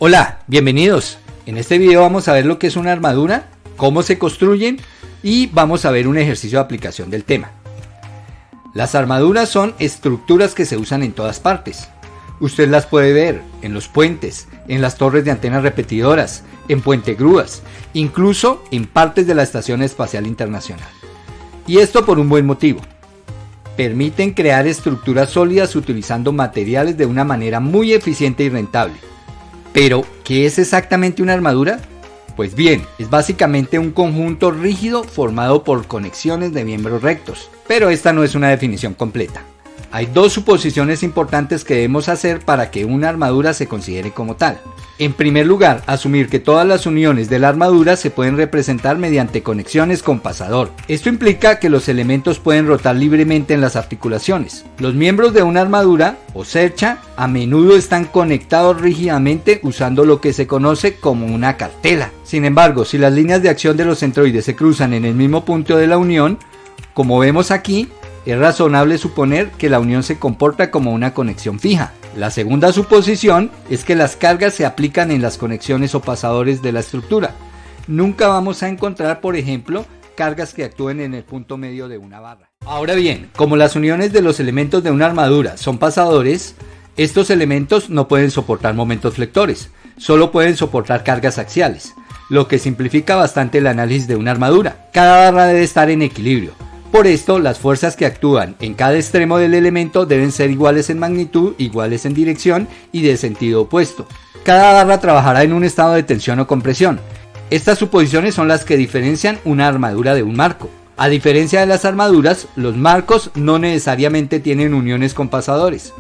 Hola, bienvenidos. En este video vamos a ver lo que es una armadura, cómo se construyen y vamos a ver un ejercicio de aplicación del tema. Las armaduras son estructuras que se usan en todas partes. Usted las puede ver en los puentes, en las torres de antenas repetidoras, en puentegrúas, incluso en partes de la Estación Espacial Internacional. Y esto por un buen motivo. Permiten crear estructuras sólidas utilizando materiales de una manera muy eficiente y rentable. Pero, ¿qué es exactamente una armadura? Pues bien, es básicamente un conjunto rígido formado por conexiones de miembros rectos. Pero esta no es una definición completa. Hay dos suposiciones importantes que debemos hacer para que una armadura se considere como tal. En primer lugar, asumir que todas las uniones de la armadura se pueden representar mediante conexiones con pasador. Esto implica que los elementos pueden rotar libremente en las articulaciones. Los miembros de una armadura, o cercha, a menudo están conectados rígidamente usando lo que se conoce como una cartela. Sin embargo, si las líneas de acción de los centroides se cruzan en el mismo punto de la unión, como vemos aquí, es razonable suponer que la unión se comporta como una conexión fija. La segunda suposición es que las cargas se aplican en las conexiones o pasadores de la estructura. Nunca vamos a encontrar, por ejemplo, cargas que actúen en el punto medio de una barra. Ahora bien, como las uniones de los elementos de una armadura son pasadores, estos elementos no pueden soportar momentos flectores, solo pueden soportar cargas axiales, lo que simplifica bastante el análisis de una armadura. Cada barra debe estar en equilibrio. Por esto, las fuerzas que actúan en cada extremo del elemento deben ser iguales en magnitud, iguales en dirección y de sentido opuesto. Cada barra trabajará en un estado de tensión o compresión. Estas suposiciones son las que diferencian una armadura de un marco. A diferencia de las armaduras, los marcos no necesariamente tienen uniones con pasadores,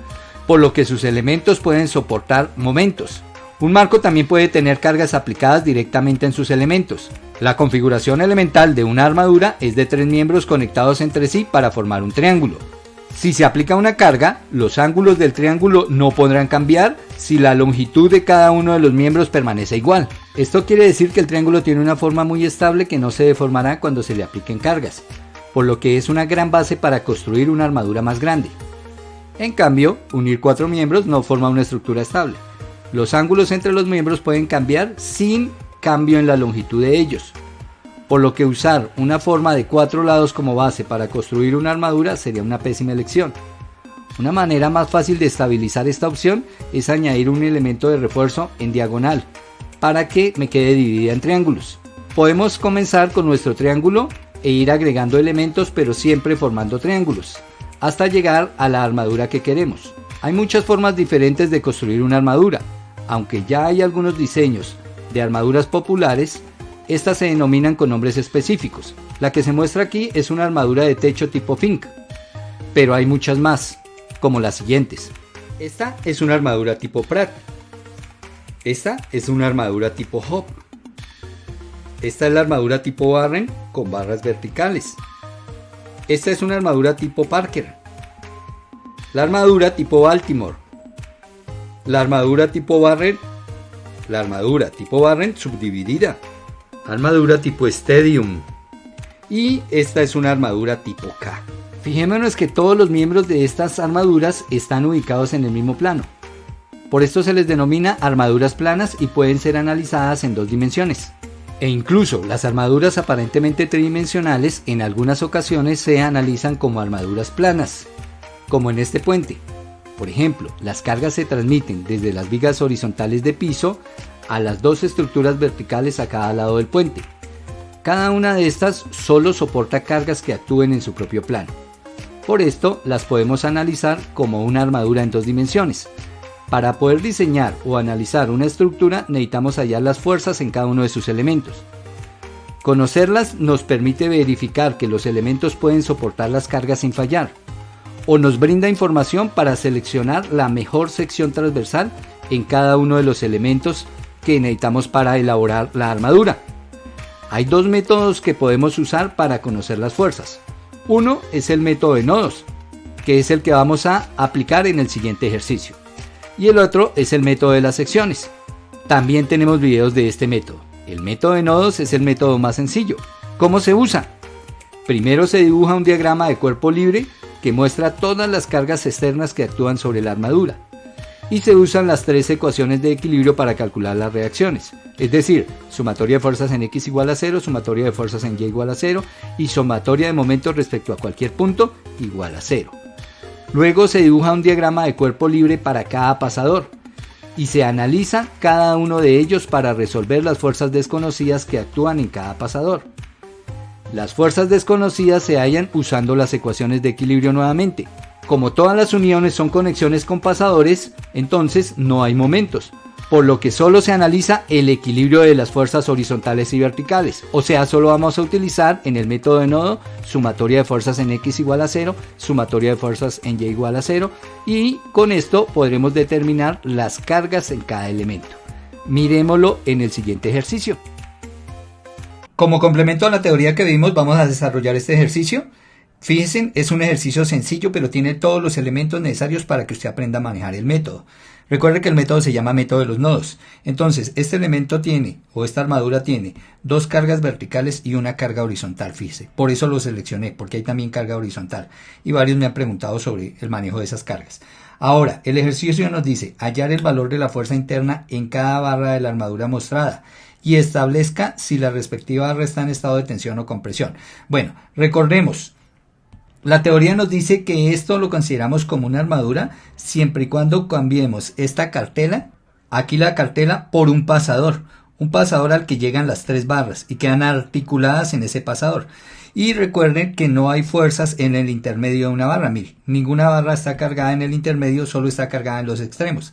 por lo que sus elementos pueden soportar momentos. Un marco también puede tener cargas aplicadas directamente en sus elementos. La configuración elemental de una armadura es de 3 miembros conectados entre sí para formar un triángulo. Si se aplica una carga, los ángulos del triángulo no podrán cambiar si la longitud de cada uno de los miembros permanece igual. Esto quiere decir que el triángulo tiene una forma muy estable que no se deformará cuando se le apliquen cargas, por lo que es una gran base para construir una armadura más grande. En cambio, unir 4 miembros no forma una estructura estable. Los ángulos entre los miembros pueden cambiar sin cambio en la longitud de ellos, por lo que usar una forma de 4 lados como base para construir una armadura sería una pésima elección. Una manera más fácil de estabilizar esta opción es añadir un elemento de refuerzo en diagonal para que me quede dividida en triángulos. Podemos comenzar con nuestro triángulo e ir agregando elementos, pero siempre formando triángulos, hasta llegar a la armadura que queremos. Hay muchas formas diferentes de construir una armadura. Aunque ya hay algunos diseños de armaduras populares, estas se denominan con nombres específicos. La que se muestra aquí es una armadura de techo tipo Fink, pero hay muchas más, como las siguientes. Esta es una armadura tipo Pratt. Esta es una armadura tipo Hope. Esta es la armadura tipo Warren con barras verticales. Esta es una armadura tipo Parker. La armadura tipo Baltimore. La armadura tipo Barren subdividida. Armadura tipo Stadium. Y esta es una armadura tipo K. Fijémonos que todos los miembros de estas armaduras están ubicados en el mismo plano. Por esto se les denomina armaduras planas y pueden ser analizadas en 2 dimensiones. E incluso las armaduras aparentemente tridimensionales en algunas ocasiones se analizan como armaduras planas, como en este puente. Por ejemplo, las cargas se transmiten desde las vigas horizontales de piso a las 2 estructuras verticales a cada lado del puente. Cada una de estas solo soporta cargas que actúen en su propio plano. Por esto, las podemos analizar como una armadura en 2 dimensiones. Para poder diseñar o analizar una estructura, necesitamos hallar las fuerzas en cada uno de sus elementos. Conocerlas nos permite verificar que los elementos pueden soportar las cargas sin fallar, o nos brinda información para seleccionar la mejor sección transversal en cada uno de los elementos que necesitamos para elaborar la armadura. Hay 2 métodos que podemos usar para conocer las fuerzas. Uno es el método de nodos, que es el que vamos a aplicar en el siguiente ejercicio. Y el otro es el método de las secciones. También tenemos videos de este método. El método de nodos es el método más sencillo. ¿Cómo se usa? Primero se dibuja un diagrama de cuerpo libre que muestra todas las cargas externas que actúan sobre la armadura. y se usan las tres ecuaciones de equilibrio para calcular las reacciones. Es decir, sumatoria de fuerzas en X igual a 0, sumatoria de fuerzas en Y igual a 0 y sumatoria de momentos respecto a cualquier punto igual a 0. Luego se dibuja un diagrama de cuerpo libre para cada pasador y se analiza cada uno de ellos para resolver las fuerzas desconocidas que actúan en cada pasador. Las fuerzas desconocidas se hallan usando las ecuaciones de equilibrio nuevamente. Como todas las uniones son conexiones con pasadores, entonces no hay momentos, por lo que solo se analiza el equilibrio de las fuerzas horizontales y verticales. O sea, solo vamos a utilizar en el método de nodo sumatoria de fuerzas en X igual a 0, sumatoria de fuerzas en Y igual a 0, y con esto podremos determinar las cargas en cada elemento. Miremoslo en el siguiente ejercicio. Como complemento a la teoría que vimos, vamos a desarrollar este ejercicio. Fíjense, es un ejercicio sencillo, pero tiene todos los elementos necesarios para que usted aprenda a manejar el método. Recuerde que el método se llama método de los nodos. Entonces, este elemento tiene, o esta armadura tiene, dos cargas verticales y una carga horizontal, fíjese. Por eso lo seleccioné, porque hay también carga horizontal. Y varios me han preguntado sobre el manejo de esas cargas. Ahora, el ejercicio nos dice hallar el valor de la fuerza interna en cada barra de la armadura mostrada y establezca si la respectiva barra está en estado de tensión o compresión. Bueno, recordemos, la teoría nos dice que esto lo consideramos como una armadura siempre y cuando cambiemos esta cartela, aquí la cartela, por un pasador al que llegan las tres barras y quedan articuladas en ese pasador. Y recuerden que no hay fuerzas en el intermedio de una barra. Mire, ninguna barra está cargada en el intermedio, solo está cargada en los extremos.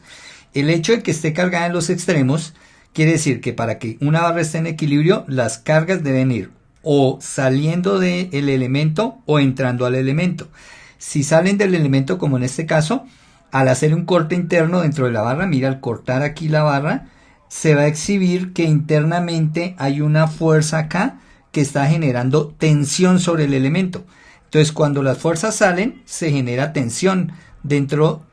El hecho de que esté cargada en los extremos quiere decir que para que una barra esté en equilibrio, las cargas deben ir o saliendo del elemento o entrando al elemento. Si salen del elemento, como en este caso, al hacer un corte interno dentro de la barra, mira, al cortar aquí la barra, se va a exhibir que internamente hay una fuerza acá que está generando tensión sobre el elemento. Entonces, cuando las fuerzas salen, se genera tensión dentro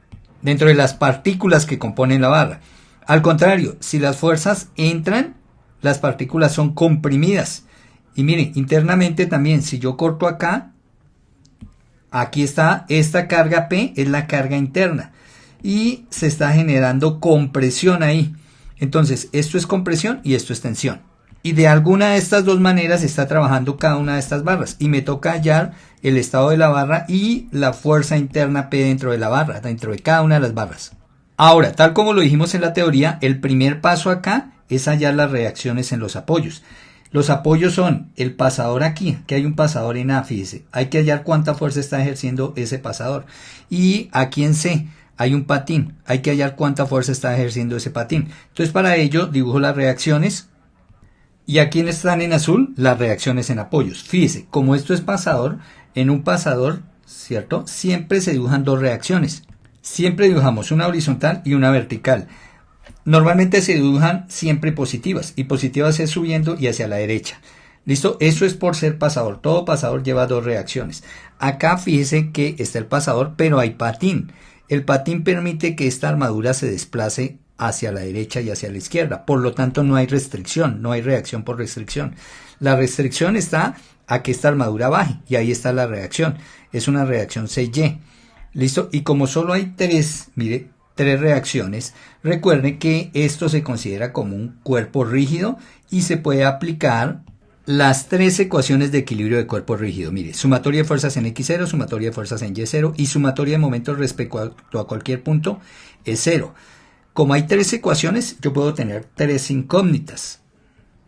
de las partículas que componen la barra. Al contrario, si las fuerzas entran, las partículas son comprimidas. Y miren, internamente también, si yo corto acá, aquí está, esta carga P es la carga interna. Y se está generando compresión ahí. Entonces, esto es compresión y esto es tensión. Y de alguna de estas dos maneras está trabajando cada una de estas barras. Y me toca hallar el estado de la barra y la fuerza interna P dentro de la barra, dentro de cada una de las barras. Ahora, tal como lo dijimos en la teoría, el primer paso acá es hallar las reacciones en los apoyos. Los apoyos son el pasador aquí, que hay un pasador en A, fíjese. Hay que hallar cuánta fuerza está ejerciendo ese pasador. Y aquí en C hay un patín. Hay que hallar cuánta fuerza está ejerciendo ese patín. Entonces, para ello, dibujo las reacciones. Y aquí están en azul las reacciones en apoyos. Fíjese, como esto es pasador, en un pasador, ¿cierto? Siempre se dibujan dos reacciones. Siempre dibujamos una horizontal y una vertical. Normalmente se dibujan siempre positivas, y positivas es subiendo y hacia la derecha. ¿Listo? Eso es por ser pasador. Todo pasador lleva dos reacciones. Acá fíjese que está el pasador, pero hay patín. El patín permite que esta armadura se desplace hacia la derecha y hacia la izquierda. Por lo tanto, no hay restricción, no hay reacción por restricción. La restricción está a que esta armadura baje, y ahí está la reacción. Es una reacción CY. ¿Listo? Y como solo hay tres, mire, tres reacciones, recuerden que esto se considera como un cuerpo rígido y se puede aplicar las tres ecuaciones de equilibrio de cuerpo rígido. Mire, sumatoria de fuerzas en X0, sumatoria de fuerzas en Y0 y sumatoria de momentos respecto a cualquier punto es 0. Como hay tres ecuaciones, yo puedo tener tres incógnitas.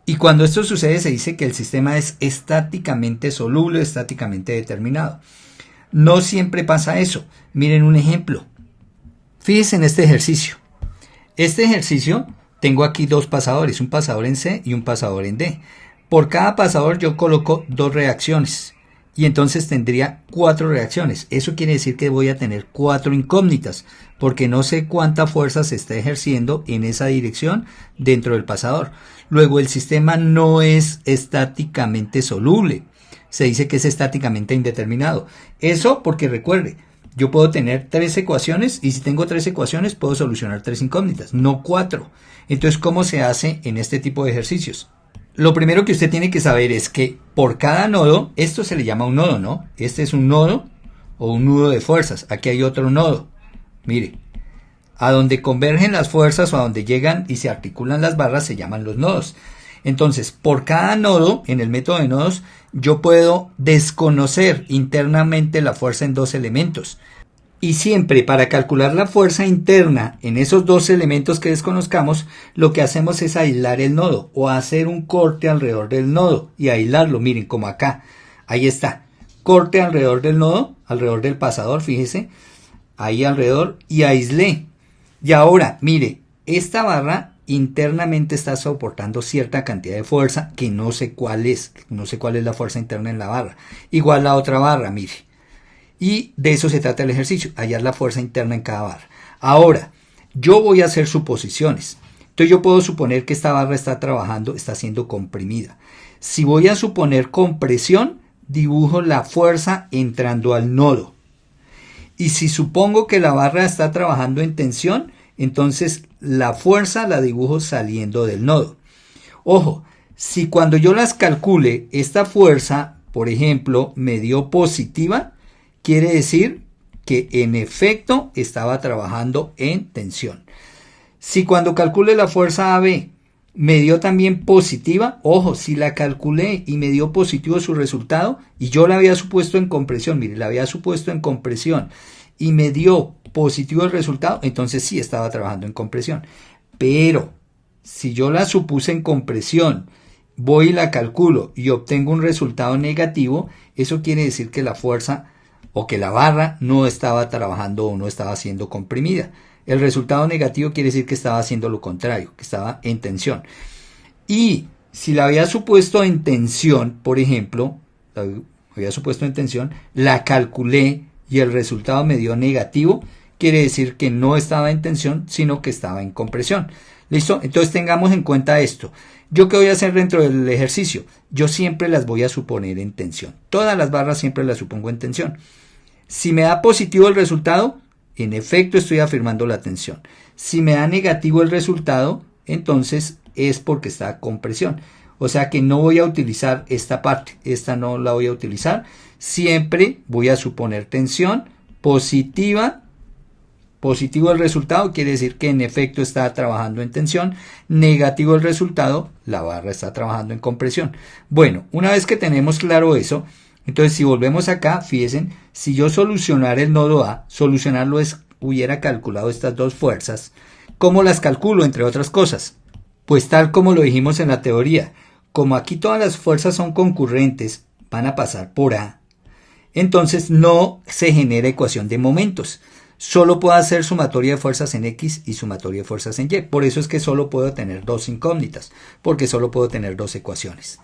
Y cuando esto sucede, se dice que el sistema es estáticamente soluble, estáticamente determinado. No siempre pasa eso. Miren un ejemplo. Fíjense en este ejercicio. Este ejercicio tengo aquí dos pasadores, un pasador en C y un pasador en D. Por cada pasador yo coloco dos reacciones y entonces tendría cuatro reacciones. Eso quiere decir que voy a tener cuatro incógnitas porque no sé cuánta fuerza se está ejerciendo en esa dirección dentro del pasador. Luego, el sistema no es estáticamente soluble. Se dice que es estáticamente indeterminado. Eso porque recuerde, yo puedo tener tres ecuaciones y si tengo tres ecuaciones puedo solucionar tres incógnitas, no cuatro. Entonces, ¿cómo se hace en este tipo de ejercicios? Lo primero que usted tiene que saber es que por cada nodo, esto se le llama un nodo, ¿no? Este es un nodo o un nudo de fuerzas. Aquí hay otro nodo. Mire, A donde convergen las fuerzas o a donde llegan y se articulan las barras se llaman los nodos. Entonces, por cada nodo, en el método de nodos, yo puedo desconocer internamente la fuerza en dos elementos. Y siempre para calcular la fuerza interna en esos dos elementos que desconozcamos, lo que hacemos es aislar el nodo o hacer un corte alrededor del nodo y aislarlo. Miren, como acá. Ahí está. Corte alrededor del nodo, alrededor del pasador, fíjese. Ahí alrededor y aislé. Y ahora, mire, esta barra internamente está soportando cierta cantidad de fuerza que no sé cuál es. No sé cuál es la fuerza interna en la barra. Igual la otra barra, mire. Y de eso se trata el ejercicio, hallar la fuerza interna en cada barra. Ahora, yo voy a hacer suposiciones. Entonces yo puedo suponer que esta barra está trabajando, está siendo comprimida. Si voy a suponer compresión, dibujo la fuerza entrando al nodo. Y si supongo que la barra está trabajando en tensión, entonces la fuerza la dibujo saliendo del nodo. Ojo, si cuando yo las calcule, esta fuerza, por ejemplo, me dio positiva, quiere decir que en efecto estaba trabajando en tensión. Si cuando calcule la fuerza AB me dio también positiva, ojo, si la calculé y me dio positivo su resultado y yo la había supuesto en compresión, mire, la había supuesto en compresión y me dio positivo el resultado, entonces sí estaba trabajando en compresión. Pero si yo la supuse en compresión, voy y la calculo y obtengo un resultado negativo, eso quiere decir que la fuerza o que la barra no estaba trabajando o no estaba siendo comprimida. El resultado negativo quiere decir que estaba haciendo lo contrario, que estaba en tensión. Y si la había supuesto en tensión, por ejemplo, la calculé y el resultado me dio negativo, quiere decir que no estaba en tensión, sino que estaba en compresión. ¿Listo? Entonces tengamos en cuenta esto. ¿Yo qué voy a hacer dentro del ejercicio? Yo siempre las voy a suponer en tensión. Todas las barras siempre las supongo en tensión. Si me da positivo el resultado, en efecto estoy afirmando la tensión. Si me da negativo el resultado, entonces es porque está a compresión. O sea que no voy a utilizar esta parte, esta no la voy a utilizar. Siempre voy a suponer tensión positiva. Positivo el resultado quiere decir que en efecto está trabajando en tensión. Negativo el resultado, la barra está trabajando en compresión. Bueno, una vez que tenemos claro eso, entonces si volvemos acá, fíjense, si yo solucionara el nodo A, solucionarlo es, hubiera calculado estas dos fuerzas. ¿Cómo las calculo, entre otras cosas? Pues tal como lo dijimos en la teoría, como aquí todas las fuerzas son concurrentes, van a pasar por A, entonces no se genera ecuación de momentos. Solo puedo hacer sumatoria de fuerzas en X y sumatoria de fuerzas en Y. Por eso es que solo puedo tener dos incógnitas, porque solo puedo tener dos ecuaciones.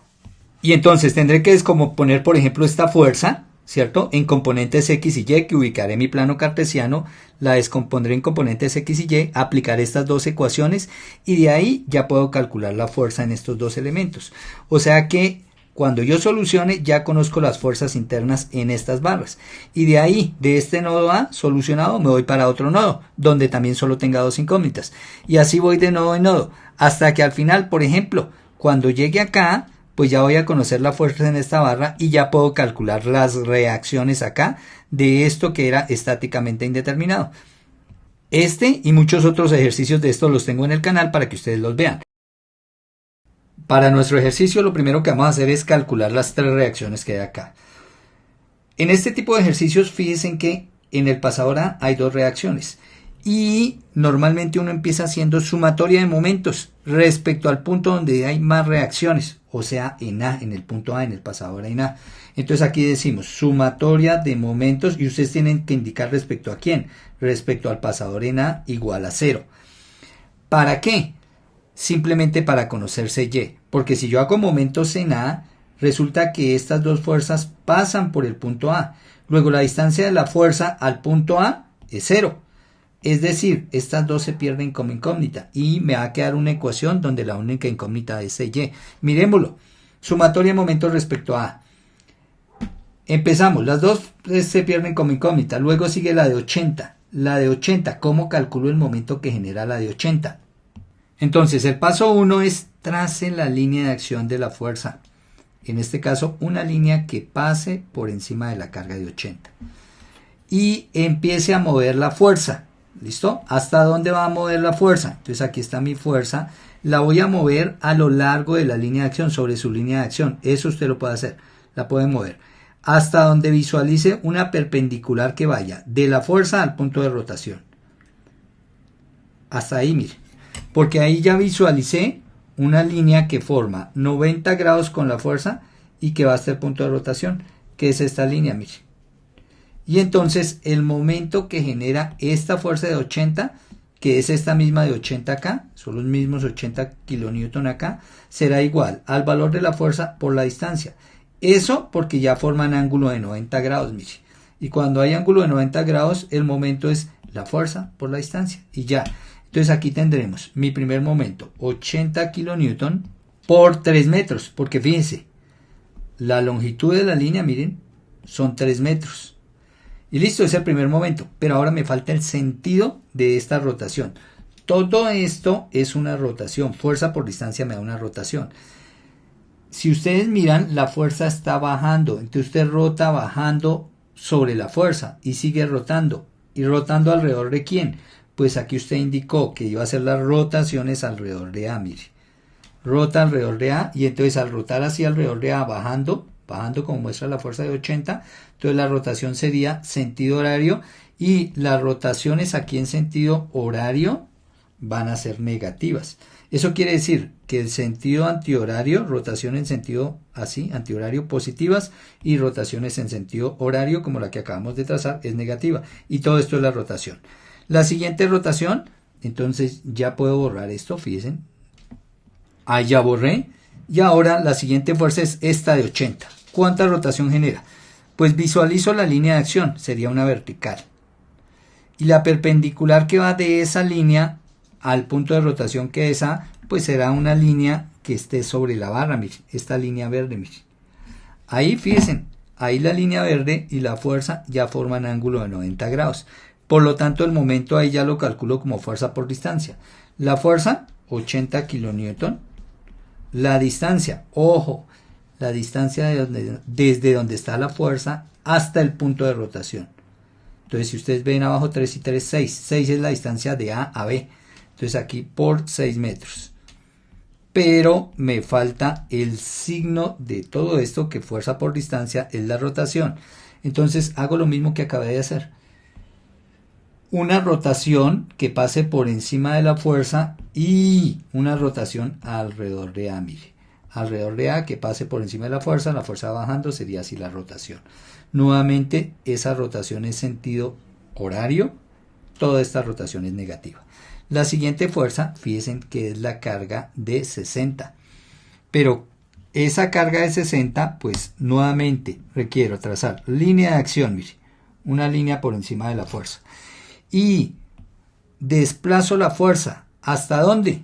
Y entonces tendré que descomponer, por ejemplo, esta fuerza, ¿cierto? En componentes X y Y, que ubicaré en mi plano cartesiano, la descompondré en componentes X y Y, aplicaré estas dos ecuaciones y de ahí ya puedo calcular la fuerza en estos dos elementos. O sea que cuando yo solucione ya conozco las fuerzas internas en estas barras. Y de ahí, de este nodo A solucionado, me voy para otro nodo, donde también solo tenga dos incógnitas. Y así voy de nodo en nodo, hasta que al final, por ejemplo, cuando llegue acá, pues ya voy a conocer la fuerza en esta barra y ya puedo calcular las reacciones acá de esto que era estáticamente indeterminado. Este y muchos otros ejercicios de estos los tengo en el canal para que ustedes los vean. Para nuestro ejercicio lo primero que vamos a hacer es calcular las tres reacciones que hay acá. En este tipo de ejercicios fíjense que en el pasador A hay dos reacciones. Y normalmente uno empieza haciendo sumatoria de momentos respecto al punto donde hay más reacciones, o sea, en A, en el punto A, en el pasador A en A. Entonces aquí decimos sumatoria de momentos y ustedes tienen que indicar respecto a quién, respecto al pasador en A igual a 0. ¿Para qué? Simplemente para conocerse Y, porque si yo hago momentos en A, resulta que estas dos fuerzas pasan por el punto A. Luego la distancia de la fuerza al punto A es 0. Es decir, estas dos se pierden como incógnita y me va a quedar una ecuación donde la única incógnita es Y. Miremoslo. Sumatoria de momentos respecto a A. Empezamos. Las dos se pierden como incógnita. Luego sigue la de 80. La de 80. ¿Cómo calculo el momento que genera la de 80? Entonces, el paso 1 es trace la línea de acción de la fuerza. En este caso, una línea que pase por encima de la carga de 80. Y empiece a mover la fuerza. ¿Listo? ¿Hasta dónde va a mover la fuerza? Entonces aquí está mi fuerza. La voy a mover a lo largo de la línea de acción, sobre su línea de acción. Eso usted lo puede hacer. La puede mover hasta donde visualice una perpendicular que vaya de la fuerza al punto de rotación. Hasta ahí, mire. Porque ahí ya visualicé una línea que forma 90 grados con la fuerza y que va hasta el punto de rotación, que es esta línea, mire. Y entonces el momento que genera esta fuerza de 80, que es esta misma de 80 acá, son los mismos 80 kilonewton acá, será igual al valor de la fuerza por la distancia. Eso porque ya forman ángulo de 90 grados, mire. Y cuando hay ángulo de 90 grados, el momento es la fuerza por la distancia. Y ya. Entonces aquí tendremos mi primer momento, 80 kilonewton por 3 metros. Porque fíjense, la longitud de la línea, miren, son 3 metros. Y listo, es el primer momento. Pero ahora me falta el sentido de esta rotación. Todo esto es una rotación. Fuerza por distancia me da una rotación. Si ustedes miran, la fuerza está bajando. Entonces usted rota bajando sobre la fuerza y sigue rotando. ¿Y rotando alrededor de quién? Pues aquí usted indicó que iba a hacer las rotaciones alrededor de A, mire. Rota alrededor de A y entonces al rotar así alrededor de A, bajando como muestra la fuerza de 80, entonces la rotación sería sentido horario y las rotaciones aquí en sentido horario van a ser negativas. Eso quiere decir que el sentido antihorario, rotación en sentido así, antihorario positivas y rotaciones en sentido horario como la que acabamos de trazar es negativa. Y todo esto es la rotación. La siguiente rotación, entonces ya puedo borrar esto, fíjense. Ahí ya borré. Y ahora la siguiente fuerza es esta de 80. ¿Cuánta rotación genera? Pues visualizo la línea de acción, sería una vertical. Y la perpendicular que va de esa línea al punto de rotación que es A, pues será una línea que esté sobre la barra, miren, esta línea verde, miren. Ahí fíjense, ahí la línea verde y la fuerza ya forman ángulo de 90 grados. Por lo tanto, el momento ahí ya lo calculo como fuerza por distancia. La fuerza, 80 kilonewton. La distancia, ojo, la distancia desde donde está la fuerza hasta el punto de rotación. Entonces, si ustedes ven abajo 3 y 3, 6. 6 es la distancia de A a B. Entonces, aquí por 6 metros. Pero me falta el signo de todo esto, que fuerza por distancia es la rotación. Entonces, hago lo mismo que acabé de hacer. Una rotación que pase por encima de la fuerza y una rotación alrededor de A, mire. Alrededor de A que pase por encima de la fuerza bajando sería así la rotación. Nuevamente esa rotación es sentido horario, toda esta rotación es negativa. La siguiente fuerza, fíjense que es la carga de 60. Pero esa carga de 60, pues nuevamente requiero trazar línea de acción, mire, una línea por encima de la fuerza. Y desplazo la fuerza. ¿Hasta dónde?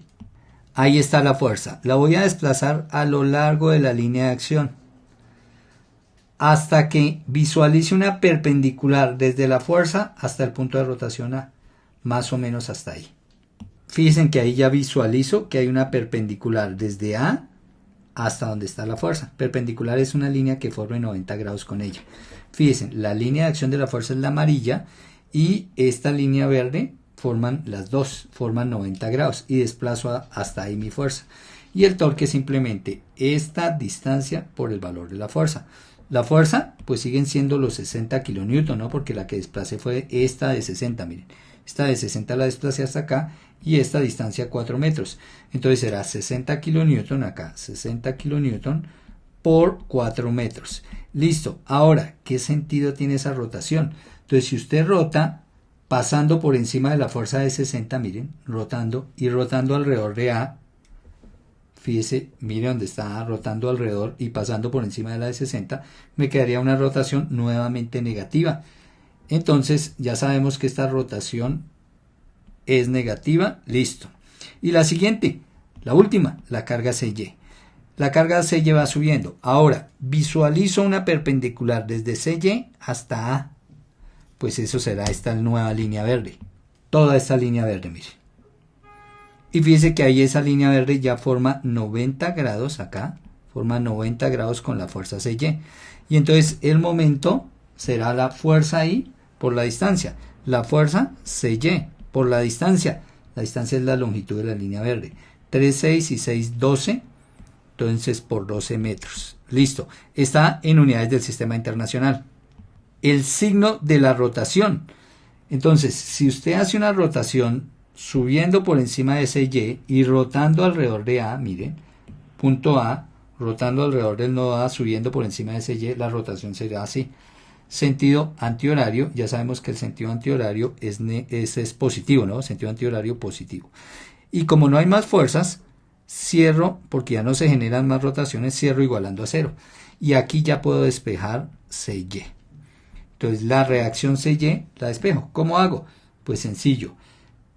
Ahí está la fuerza. La voy a desplazar a lo largo de la línea de acción. Hasta que visualice una perpendicular desde la fuerza hasta el punto de rotación A. Más o menos hasta ahí. Fíjense que ahí ya visualizo que hay una perpendicular desde A hasta donde está la fuerza. Perpendicular es una línea que forme 90 grados con ella. Fíjense, la línea de acción de la fuerza es la amarilla. Y esta línea verde forman las dos, forman 90 grados y desplazo hasta ahí mi fuerza. Y el torque es simplemente esta distancia por el valor de la fuerza. La fuerza pues siguen siendo los 60 kilonewton, ¿no? Porque la que desplacé fue esta de 60, miren. Esta de 60 la desplacé hasta acá y esta distancia 4 metros. Entonces será 60 kilonewton acá, 60 kilonewton por 4 metros. Listo. Ahora, ¿qué sentido tiene esa rotación? Entonces, si usted rota, pasando por encima de la fuerza de 60, miren, rotando y rotando alrededor de A, fíjese, mire dónde está rotando alrededor y pasando por encima de la de 60, me quedaría una rotación nuevamente negativa. Entonces, ya sabemos que esta rotación es negativa, listo. Y la siguiente, la última, la carga CY. La carga CY va subiendo. Ahora, visualizo una perpendicular desde CY hasta A. Pues eso será esta nueva línea verde. Toda esta línea verde, mire. Y fíjese que ahí esa línea verde ya forma 90 grados acá. Forma 90 grados con la fuerza CY. Y entonces el momento será la fuerza I por la distancia. La fuerza CY. por la distancia. La distancia es la longitud de la línea verde. 3, 6 y 6, 12. Entonces por 12 metros. Listo. Está en unidades del sistema internacional. El signo de la rotación. Entonces, si usted hace una rotación subiendo por encima de ese Y y rotando alrededor de A, miren, punto A, rotando alrededor del nodo A, subiendo por encima de ese Y, la rotación será así. Sentido antihorario, ya sabemos que el sentido antihorario es positivo, ¿no? Sentido antihorario positivo. Y como no hay más fuerzas, cierro, porque ya no se generan más rotaciones, cierro igualando a 0. Y aquí ya puedo despejar CY. Entonces la reacción CY la despejo. ¿Cómo hago? Pues sencillo.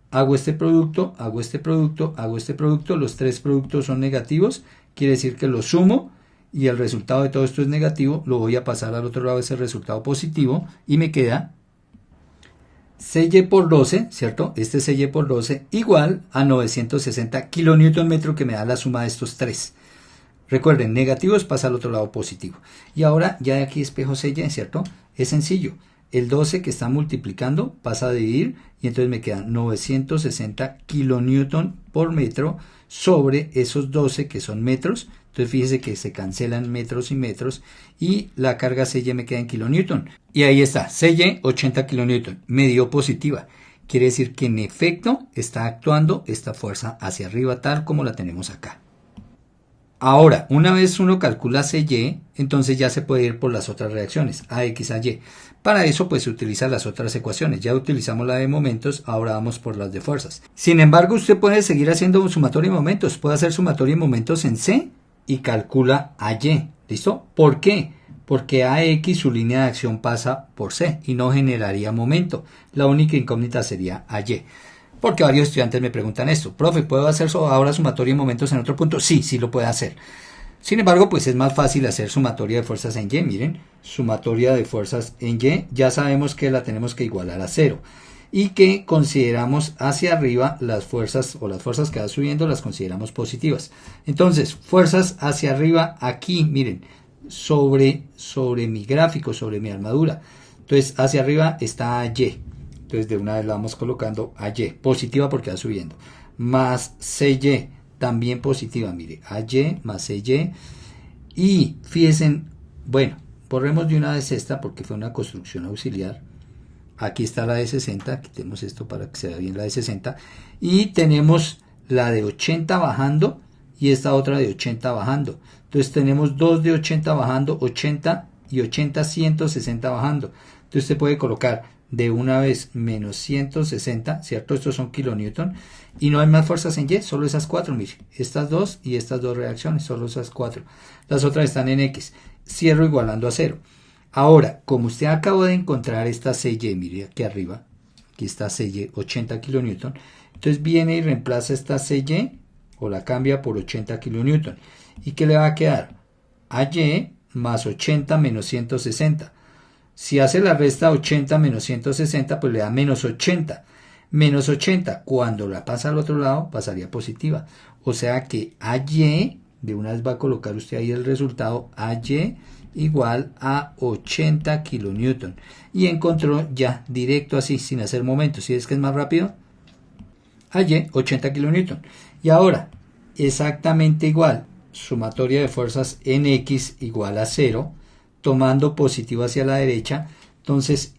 Hago este producto, hago este producto, hago este producto. Los tres productos son negativos. Quiere decir que los sumo y el resultado de todo esto es negativo. Lo voy a pasar al otro lado de ese resultado positivo y me queda CY por 12, ¿cierto? Este CY por 12 igual a 960 kN que me da la suma de estos tres. Recuerden, negativos pasa al otro lado positivo. Y ahora ya de aquí espejo CY, ¿cierto? Es sencillo. El 12 que está multiplicando pasa a dividir y entonces me quedan 960 kN por metro sobre esos 12 que son metros. Entonces fíjese que se cancelan metros y metros y la carga CY me queda en kilonewton. Y ahí está, CY 80 kN, me dio positiva. Quiere decir que en efecto está actuando esta fuerza hacia arriba tal como la tenemos acá. Ahora, una vez uno calcula CY, entonces ya se puede ir por las otras reacciones, AX a Y. Para eso pues se utilizan las otras ecuaciones. Ya utilizamos la de momentos, ahora vamos por las de fuerzas. Sin embargo, usted puede seguir haciendo un sumatorio de momentos. Puede hacer sumatorio de momentos en C y calcula AY. ¿Listo? ¿Por qué? Porque AX su línea de acción pasa por C y no generaría momento. La única incógnita sería AY. Porque varios estudiantes me preguntan esto. Profe, ¿puedo hacer ahora sumatorio de momentos en otro punto? Sí, sí lo puede hacer. Sin embargo, pues es más fácil hacer sumatoria de fuerzas en Y. Miren, sumatoria de fuerzas en Y. Ya sabemos que la tenemos que igualar a 0. Y que consideramos hacia arriba las fuerzas o las fuerzas que va subiendo las consideramos positivas. Entonces, fuerzas hacia arriba aquí, miren, sobre mi gráfico, sobre mi armadura. Entonces, hacia arriba está Y. Entonces de una vez la vamos colocando a Y, positiva porque va subiendo, más CY, también positiva, mire, AY más CY, y fíjense, bueno, borremos de una vez esta porque fue una construcción auxiliar, aquí está la de 60, quitemos esto para que se vea bien la de 60, y tenemos la de 80 bajando, y esta otra de 80 bajando, entonces tenemos dos de 80 bajando, 80 y 80, 160 bajando, entonces usted puede colocar de una vez menos 160, ¿cierto? Estos son kilonewton. Y no hay más fuerzas en Y, solo esas cuatro, mire. Estas dos y estas dos reacciones, solo esas cuatro. Las otras están en X. Cierro igualando a 0. Ahora, como usted acabó de encontrar esta CY, mire aquí arriba, aquí está CY, 80 kilonewton. Entonces viene y reemplaza esta CY, o la cambia por 80 kilonewton. ¿Y qué le va a quedar? AY más 80 menos 160. Si hace la resta 80 menos 160, pues le da menos 80. Menos 80, cuando la pasa al otro lado, pasaría positiva. O sea que AY, de una vez va a colocar usted ahí el resultado, AY igual a 80 kilonewton. Y encontró ya directo así, sin hacer momentos. ¿Sí es que es más rápido? AY, 80 kilonewton. Y ahora, exactamente igual, sumatoria de fuerzas en X igual a 0. Tomando positivo hacia la derecha, entonces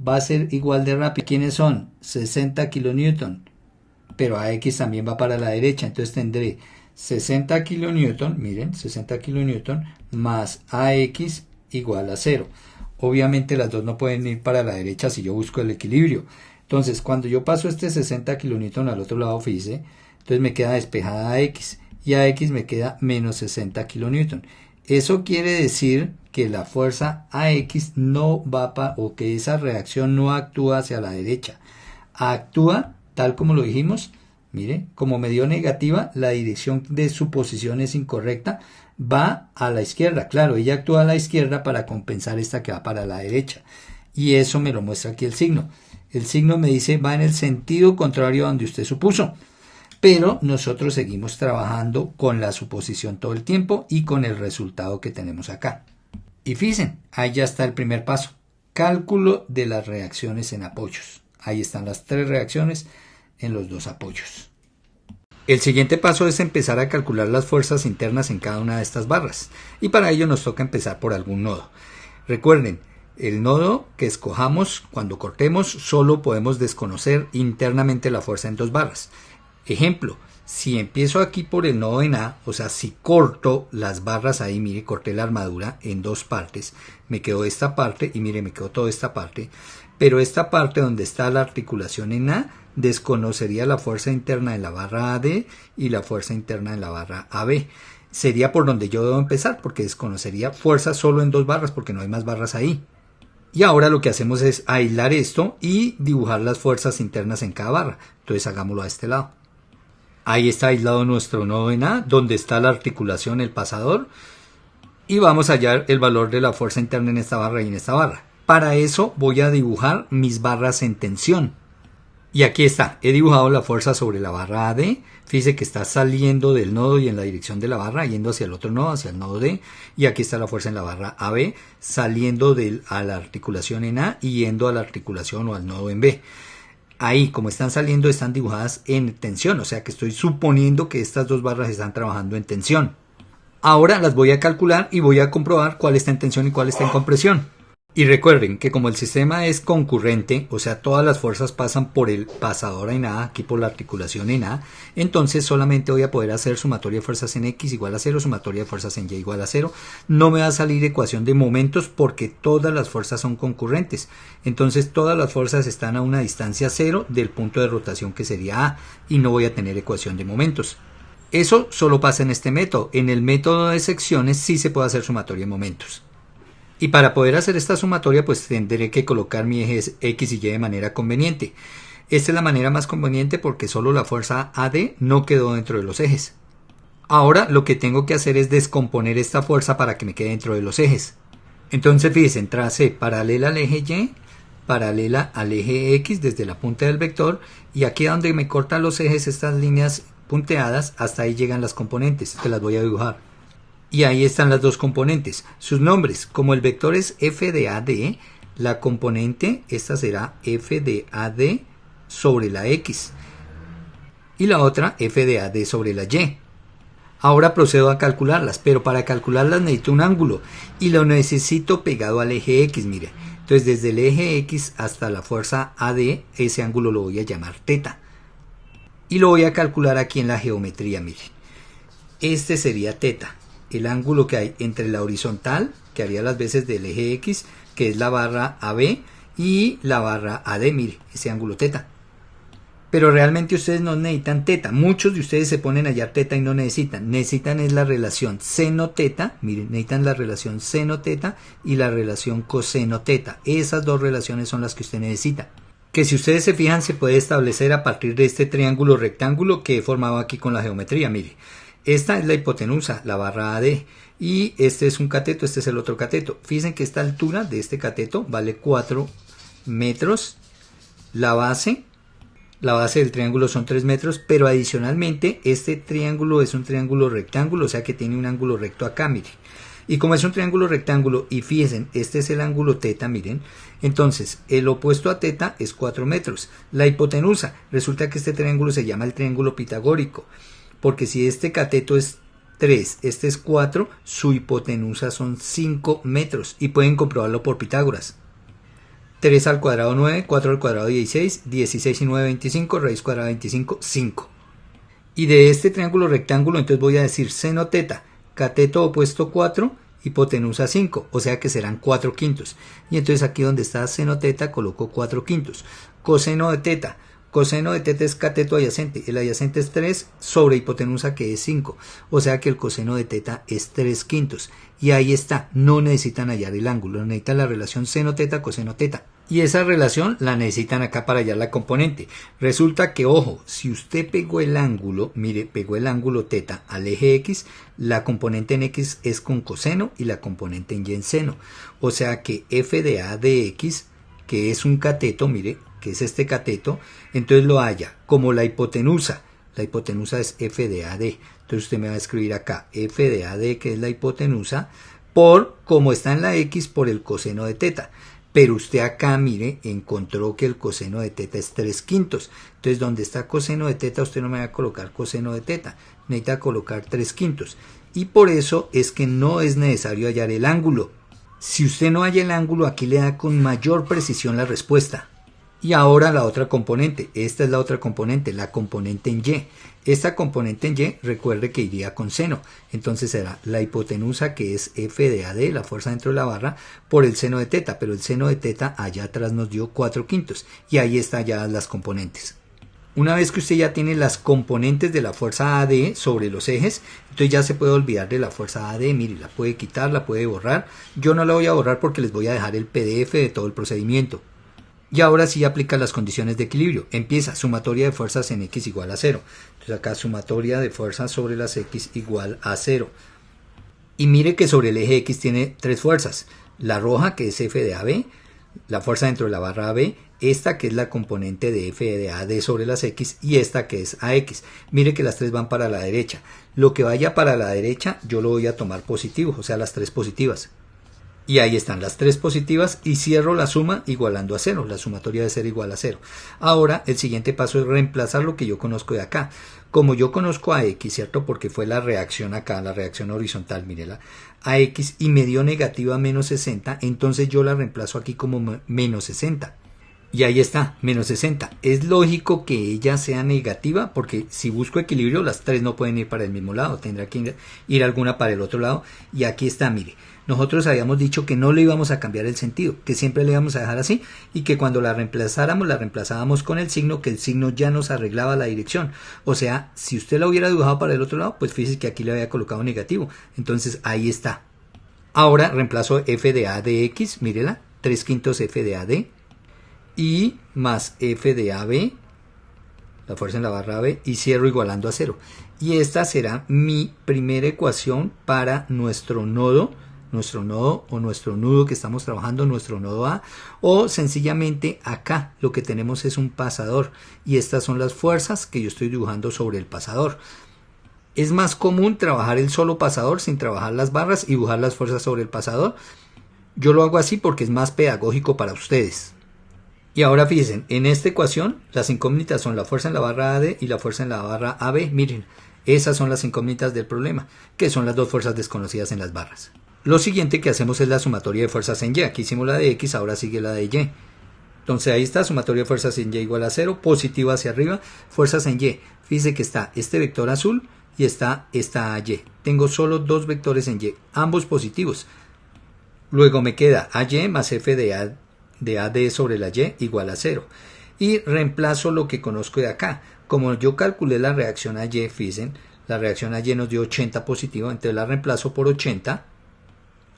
va a ser igual de rápido. ¿Quiénes son? 60 kilonewton, pero AX también va para la derecha, entonces tendré 60 kilonewton, miren, 60 kilonewton más AX igual a 0. Obviamente las dos no pueden ir para la derecha si yo busco el equilibrio. Entonces cuando yo paso este 60 kilonewton al otro lado, fíjese, entonces me queda despejada AX y AX me queda menos 60 kilonewton. Eso quiere decir que la fuerza AX no va o que esa reacción no actúa hacia la derecha. Actúa, tal como lo dijimos, mire, como me dio negativa, la dirección de su posición es incorrecta, va a la izquierda. Claro, ella actúa a la izquierda para compensar esta que va para la derecha. Y eso me lo muestra aquí el signo. El signo me dice va en el sentido contrario a donde usted supuso. Pero nosotros seguimos trabajando con la suposición todo el tiempo y con el resultado que tenemos acá. Y fíjense, ahí ya está el primer paso. Cálculo de las reacciones en apoyos. Ahí están las tres reacciones en los dos apoyos. El siguiente paso es empezar a calcular las fuerzas internas en cada una de estas barras. Y para ello nos toca empezar por algún nodo. Recuerden, el nodo que escojamos cuando cortemos solo podemos desconocer internamente la fuerza en dos barras. Ejemplo, si empiezo aquí por el nodo en A, o sea, si corto las barras ahí, mire, corté la armadura en dos partes, me quedó esta parte y mire, me quedó toda esta parte, pero esta parte donde está la articulación en A, desconocería la fuerza interna en la barra AD y la fuerza interna en la barra AB. Sería por donde yo debo empezar, porque desconocería fuerza solo en dos barras, porque no hay más barras ahí. Y ahora lo que hacemos es aislar esto y dibujar las fuerzas internas en cada barra. Entonces hagámoslo a este lado. Ahí está aislado nuestro nodo en A, donde está la articulación, el pasador. Y vamos a hallar el valor de la fuerza interna en esta barra y en esta barra. Para eso voy a dibujar mis barras en tensión. Y aquí está, he dibujado la fuerza sobre la barra AD. Fíjese que está saliendo del nodo y en la dirección de la barra, yendo hacia el otro nodo, hacia el nodo D. Y aquí está la fuerza en la barra AB, saliendo a la articulación en A y yendo a la articulación o al nodo en B. Ahí, como están saliendo, están dibujadas en tensión, o sea que estoy suponiendo que estas dos barras están trabajando en tensión. Ahora las voy a calcular y voy a comprobar cuál está en tensión y cuál está en compresión. Y recuerden que como el sistema es concurrente, o sea, todas las fuerzas pasan por el pasador en A, aquí por la articulación en A, entonces solamente voy a poder hacer sumatoria de fuerzas en X igual a 0, sumatoria de fuerzas en Y igual a 0. No me va a salir ecuación de momentos porque todas las fuerzas son concurrentes. Entonces todas las fuerzas están a una distancia 0 del punto de rotación que sería A y no voy a tener ecuación de momentos. Eso solo pasa en este método. En el método de secciones sí se puede hacer sumatoria de momentos. Y para poder hacer esta sumatoria pues tendré que colocar mi eje X y Y de manera conveniente. Esta es la manera más conveniente porque solo la fuerza AD no quedó dentro de los ejes. Ahora lo que tengo que hacer es descomponer esta fuerza para que me quede dentro de los ejes. Entonces fíjense, trace paralela al eje Y, paralela al eje X desde la punta del vector y aquí donde me cortan los ejes estas líneas punteadas, hasta ahí llegan las componentes que las voy a dibujar. Y ahí están las dos componentes. Sus nombres, como el vector es f de AD, la componente, esta será f de AD sobre la X. Y la otra f de AD sobre la Y. Ahora procedo a calcularlas, pero para calcularlas necesito un ángulo. Y lo necesito pegado al eje X, mire. Entonces desde el eje X hasta la fuerza AD, ese ángulo lo voy a llamar θ. Y lo voy a calcular aquí en la geometría, mire. Este sería θ. El ángulo que hay entre la horizontal, que haría las veces del eje X, que es la barra AB, y la barra AD, mire, ese ángulo θ. Pero realmente ustedes no necesitan θ. Muchos de ustedes se ponen a hallar θ y no necesitan. Necesitan es la relación seno θ, miren, necesitan la relación seno θ y la relación coseno θ. Esas dos relaciones son las que usted necesita. Que si ustedes se fijan se puede establecer a partir de este triángulo rectángulo que he formado aquí con la geometría, mire. Esta es la hipotenusa, la barra AD, y este es un cateto, este es el otro cateto. Fíjense que esta altura de este cateto vale 4 metros. La base del triángulo son 3 metros, pero adicionalmente este triángulo es un triángulo rectángulo, o sea que tiene un ángulo recto acá, miren. Y como es un triángulo rectángulo, y fíjense, este es el ángulo θ, miren, entonces el opuesto a θ es 4 metros. La hipotenusa, resulta que este triángulo se llama el triángulo pitagórico. Porque si este cateto es 3, este es 4, su hipotenusa son 5 metros. Y pueden comprobarlo por Pitágoras. 3 al cuadrado 9, 4 al cuadrado 16, 16 y 9, 25, raíz cuadrada 25, 5. Y de este triángulo rectángulo entonces voy a decir seno θ, cateto opuesto 4, hipotenusa 5, o sea que serán 4 quintos. Y entonces aquí donde está seno θ coloco 4 quintos. Coseno de θ. Coseno de θ es cateto adyacente, el adyacente es 3 sobre hipotenusa que es 5, o sea que el coseno de θ es 3 quintos. Y ahí está, no necesitan hallar el ángulo, necesitan la relación seno θ, coseno θ. Y esa relación la necesitan acá para hallar la componente. Resulta que, ojo, si usted pegó el ángulo, mire, pegó el ángulo θ al eje X, la componente en X es con coseno y la componente en Y en seno. O sea que f de A de X, que es un cateto, mire, que es este cateto, entonces lo halla como la hipotenusa es f de AD, entonces usted me va a escribir acá f de AD, que es la hipotenusa, por, como está en la X, por el coseno de θ, pero usted acá, mire, encontró que el coseno de teta es 3/5. Entonces, donde está coseno de teta, usted no me va a colocar coseno de teta, necesita colocar 3/5. Y por eso es que no es necesario hallar el ángulo. Si usted no halla el ángulo, aquí le da con mayor precisión la respuesta. Y ahora la otra componente, esta es la otra componente, la componente en Y. Esta componente en Y, recuerde que iría con seno, entonces será la hipotenusa, que es F de AD, la fuerza dentro de la barra, por el seno de teta, pero el seno de teta allá atrás nos dio 4/5, y ahí están ya las componentes. Una vez que usted ya tiene las componentes de la fuerza AD sobre los ejes, entonces ya se puede olvidar de la fuerza AD, mire, la puede quitar, la puede borrar. Yo no la voy a borrar porque les voy a dejar el PDF de todo el procedimiento. Y ahora sí aplica las condiciones de equilibrio. Empieza sumatoria de fuerzas en X igual a 0. Entonces acá sumatoria de fuerzas sobre las X igual a 0. Y mire que sobre el eje X tiene 3 fuerzas. La roja, que es F de AB, la fuerza dentro de la barra AB, esta que es la componente de F de AD sobre las X, y esta que es AX. Mire que las 3 van para la derecha. Lo que vaya para la derecha yo lo voy a tomar positivo, o sea las 3 positivas. Y ahí están las 3 positivas y cierro la suma igualando a 0. La sumatoria debe ser igual a 0. Ahora el siguiente paso es reemplazar lo que yo conozco de acá. Como yo conozco a X, ¿cierto? Porque fue la reacción acá, la reacción horizontal, mírela. A X y me dio negativa menos 60, entonces yo la reemplazo aquí como menos 60. Y ahí está, menos 60. Es lógico que ella sea negativa porque si busco equilibrio las 3 no pueden ir para el mismo lado. Tendrá que ir alguna para el otro lado. Y aquí está, mire. Nosotros habíamos dicho que no le íbamos a cambiar el sentido, que siempre le íbamos a dejar así y que cuando la reemplazáramos, la reemplazábamos con el signo, que el signo ya nos arreglaba la dirección. O sea, si usted la hubiera dibujado para el otro lado, pues fíjese que aquí le había colocado negativo. Entonces ahí está. Ahora reemplazo F de A de X, mírela, 3/5 F de AD y más F de AB, la fuerza en la barra AB, y cierro igualando a 0. Y esta será mi primera ecuación para nuestro nodo o nuestro nudo que estamos trabajando, nuestro nodo A, o sencillamente acá lo que tenemos es un pasador y estas son las fuerzas que yo estoy dibujando sobre el pasador. Es más común trabajar el solo pasador sin trabajar las barras y dibujar las fuerzas sobre el pasador. Yo lo hago así porque es más pedagógico para ustedes. Y ahora fíjense, en esta ecuación las incógnitas son la fuerza en la barra AD y la fuerza en la barra AB. Miren, esas son las incógnitas del problema, que son las dos fuerzas desconocidas en las barras. Lo siguiente que hacemos es la sumatoria de fuerzas en Y. Aquí hicimos la de X, ahora sigue la de Y. Entonces ahí está, sumatoria de fuerzas en Y igual a 0, positiva hacia arriba, fuerzas en Y. Fíjese que está este vector azul y está esta Y. Tengo solo 2 vectores en Y, ambos positivos. Luego me queda AY más F de AD sobre la Y igual a 0. Y reemplazo lo que conozco de acá. Como yo calculé la reacción a Y, fíjense, la reacción a Y nos dio 80 positivo, entonces la reemplazo por 80.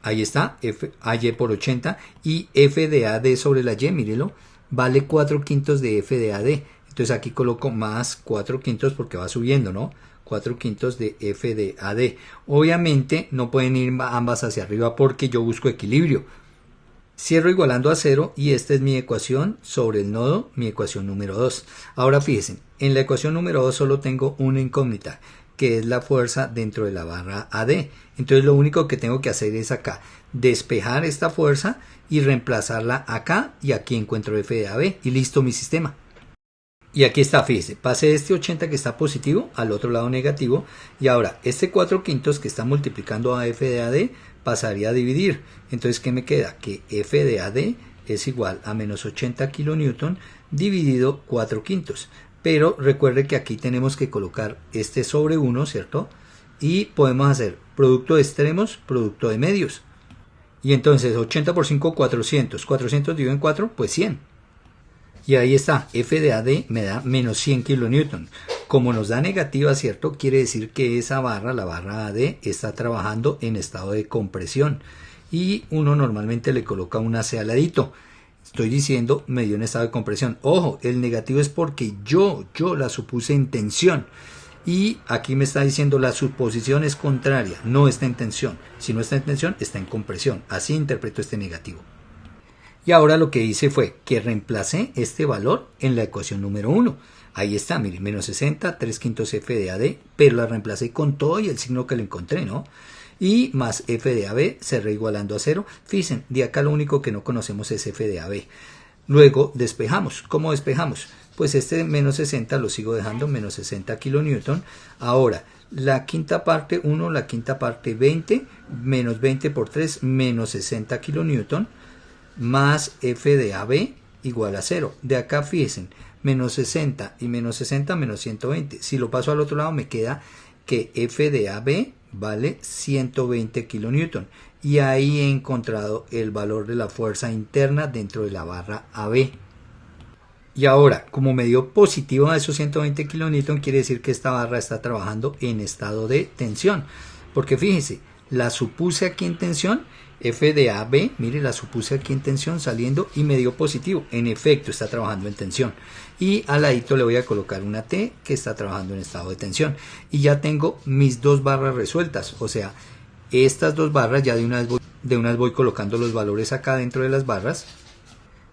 Ahí está, AY por 80 y F de AD sobre la Y, mírelo, vale 4/5 de F de AD. Entonces aquí coloco más 4/5 porque va subiendo, ¿no? 4/5 de F de AD. Obviamente no pueden ir ambas hacia arriba porque yo busco equilibrio. Cierro igualando a 0 y esta es mi ecuación sobre el nodo, mi ecuación número 2. Ahora fíjense, en la ecuación número 2 solo tengo una incógnita, que es la fuerza dentro de la barra AD. Entonces lo único que tengo que hacer es acá, despejar esta fuerza y reemplazarla acá y aquí encuentro F de AB y listo mi sistema. Y aquí está, fíjese, pasé este 80 que está positivo al otro lado negativo y ahora este 4/5 que está multiplicando a F de AD pasaría a dividir. Entonces, ¿qué me queda? Que F de AD es igual a menos 80 kN dividido 4/5. Pero recuerde que aquí tenemos que colocar este sobre 1, ¿cierto? Y podemos hacer producto de extremos, producto de medios. Y entonces 80 por 5, 400. 400 dividido en 4, pues 100. Y ahí está, F de AD me da menos 100 kN. Como nos da negativa, ¿cierto? Quiere decir que esa barra, la barra AD, está trabajando en estado de compresión. Y uno normalmente le coloca una C al ladito. Estoy diciendo me dio en estado de compresión. Ojo, el negativo es porque yo la supuse en tensión. Y aquí me está diciendo la suposición es contraria, no está en tensión. Si no está en tensión, está en compresión. Así interpreto este negativo. Y ahora lo que hice fue que reemplacé este valor en la ecuación número 1. Ahí está, miren, menos 60, 3/5 F de AD, pero la reemplacé con todo y el signo que le encontré, ¿no? y más f de AB, CR igualando a 0. Fíjense, de acá lo único que no conocemos es f de AB. Luego despejamos. ¿Cómo despejamos? Pues este menos 60 lo sigo dejando, menos 60 kilonewton. Ahora, la quinta parte 1, la quinta parte 20, menos 20 por 3, menos 60 kilonewton, más f de AB igual a 0. De acá fíjense, menos 60 y menos 60, menos 120. Si lo paso al otro lado me queda que f de AB vale 120 kilonewton. Y ahí he encontrado el valor de la fuerza interna dentro de la barra AB. Y ahora, como me dio positivo a esos 120 kilonewton, quiere decir que esta barra está trabajando en estado de tensión. Porque fíjense, la supuse aquí en tensión, F de AB, mire, la supuse aquí en tensión saliendo y me dio positivo. En efecto, está trabajando en tensión. Y al ladito le voy a colocar una T que está trabajando en estado de tensión. Y ya tengo mis dos barras resueltas. O sea, estas dos barras ya de una vez voy colocando los valores acá dentro de las barras.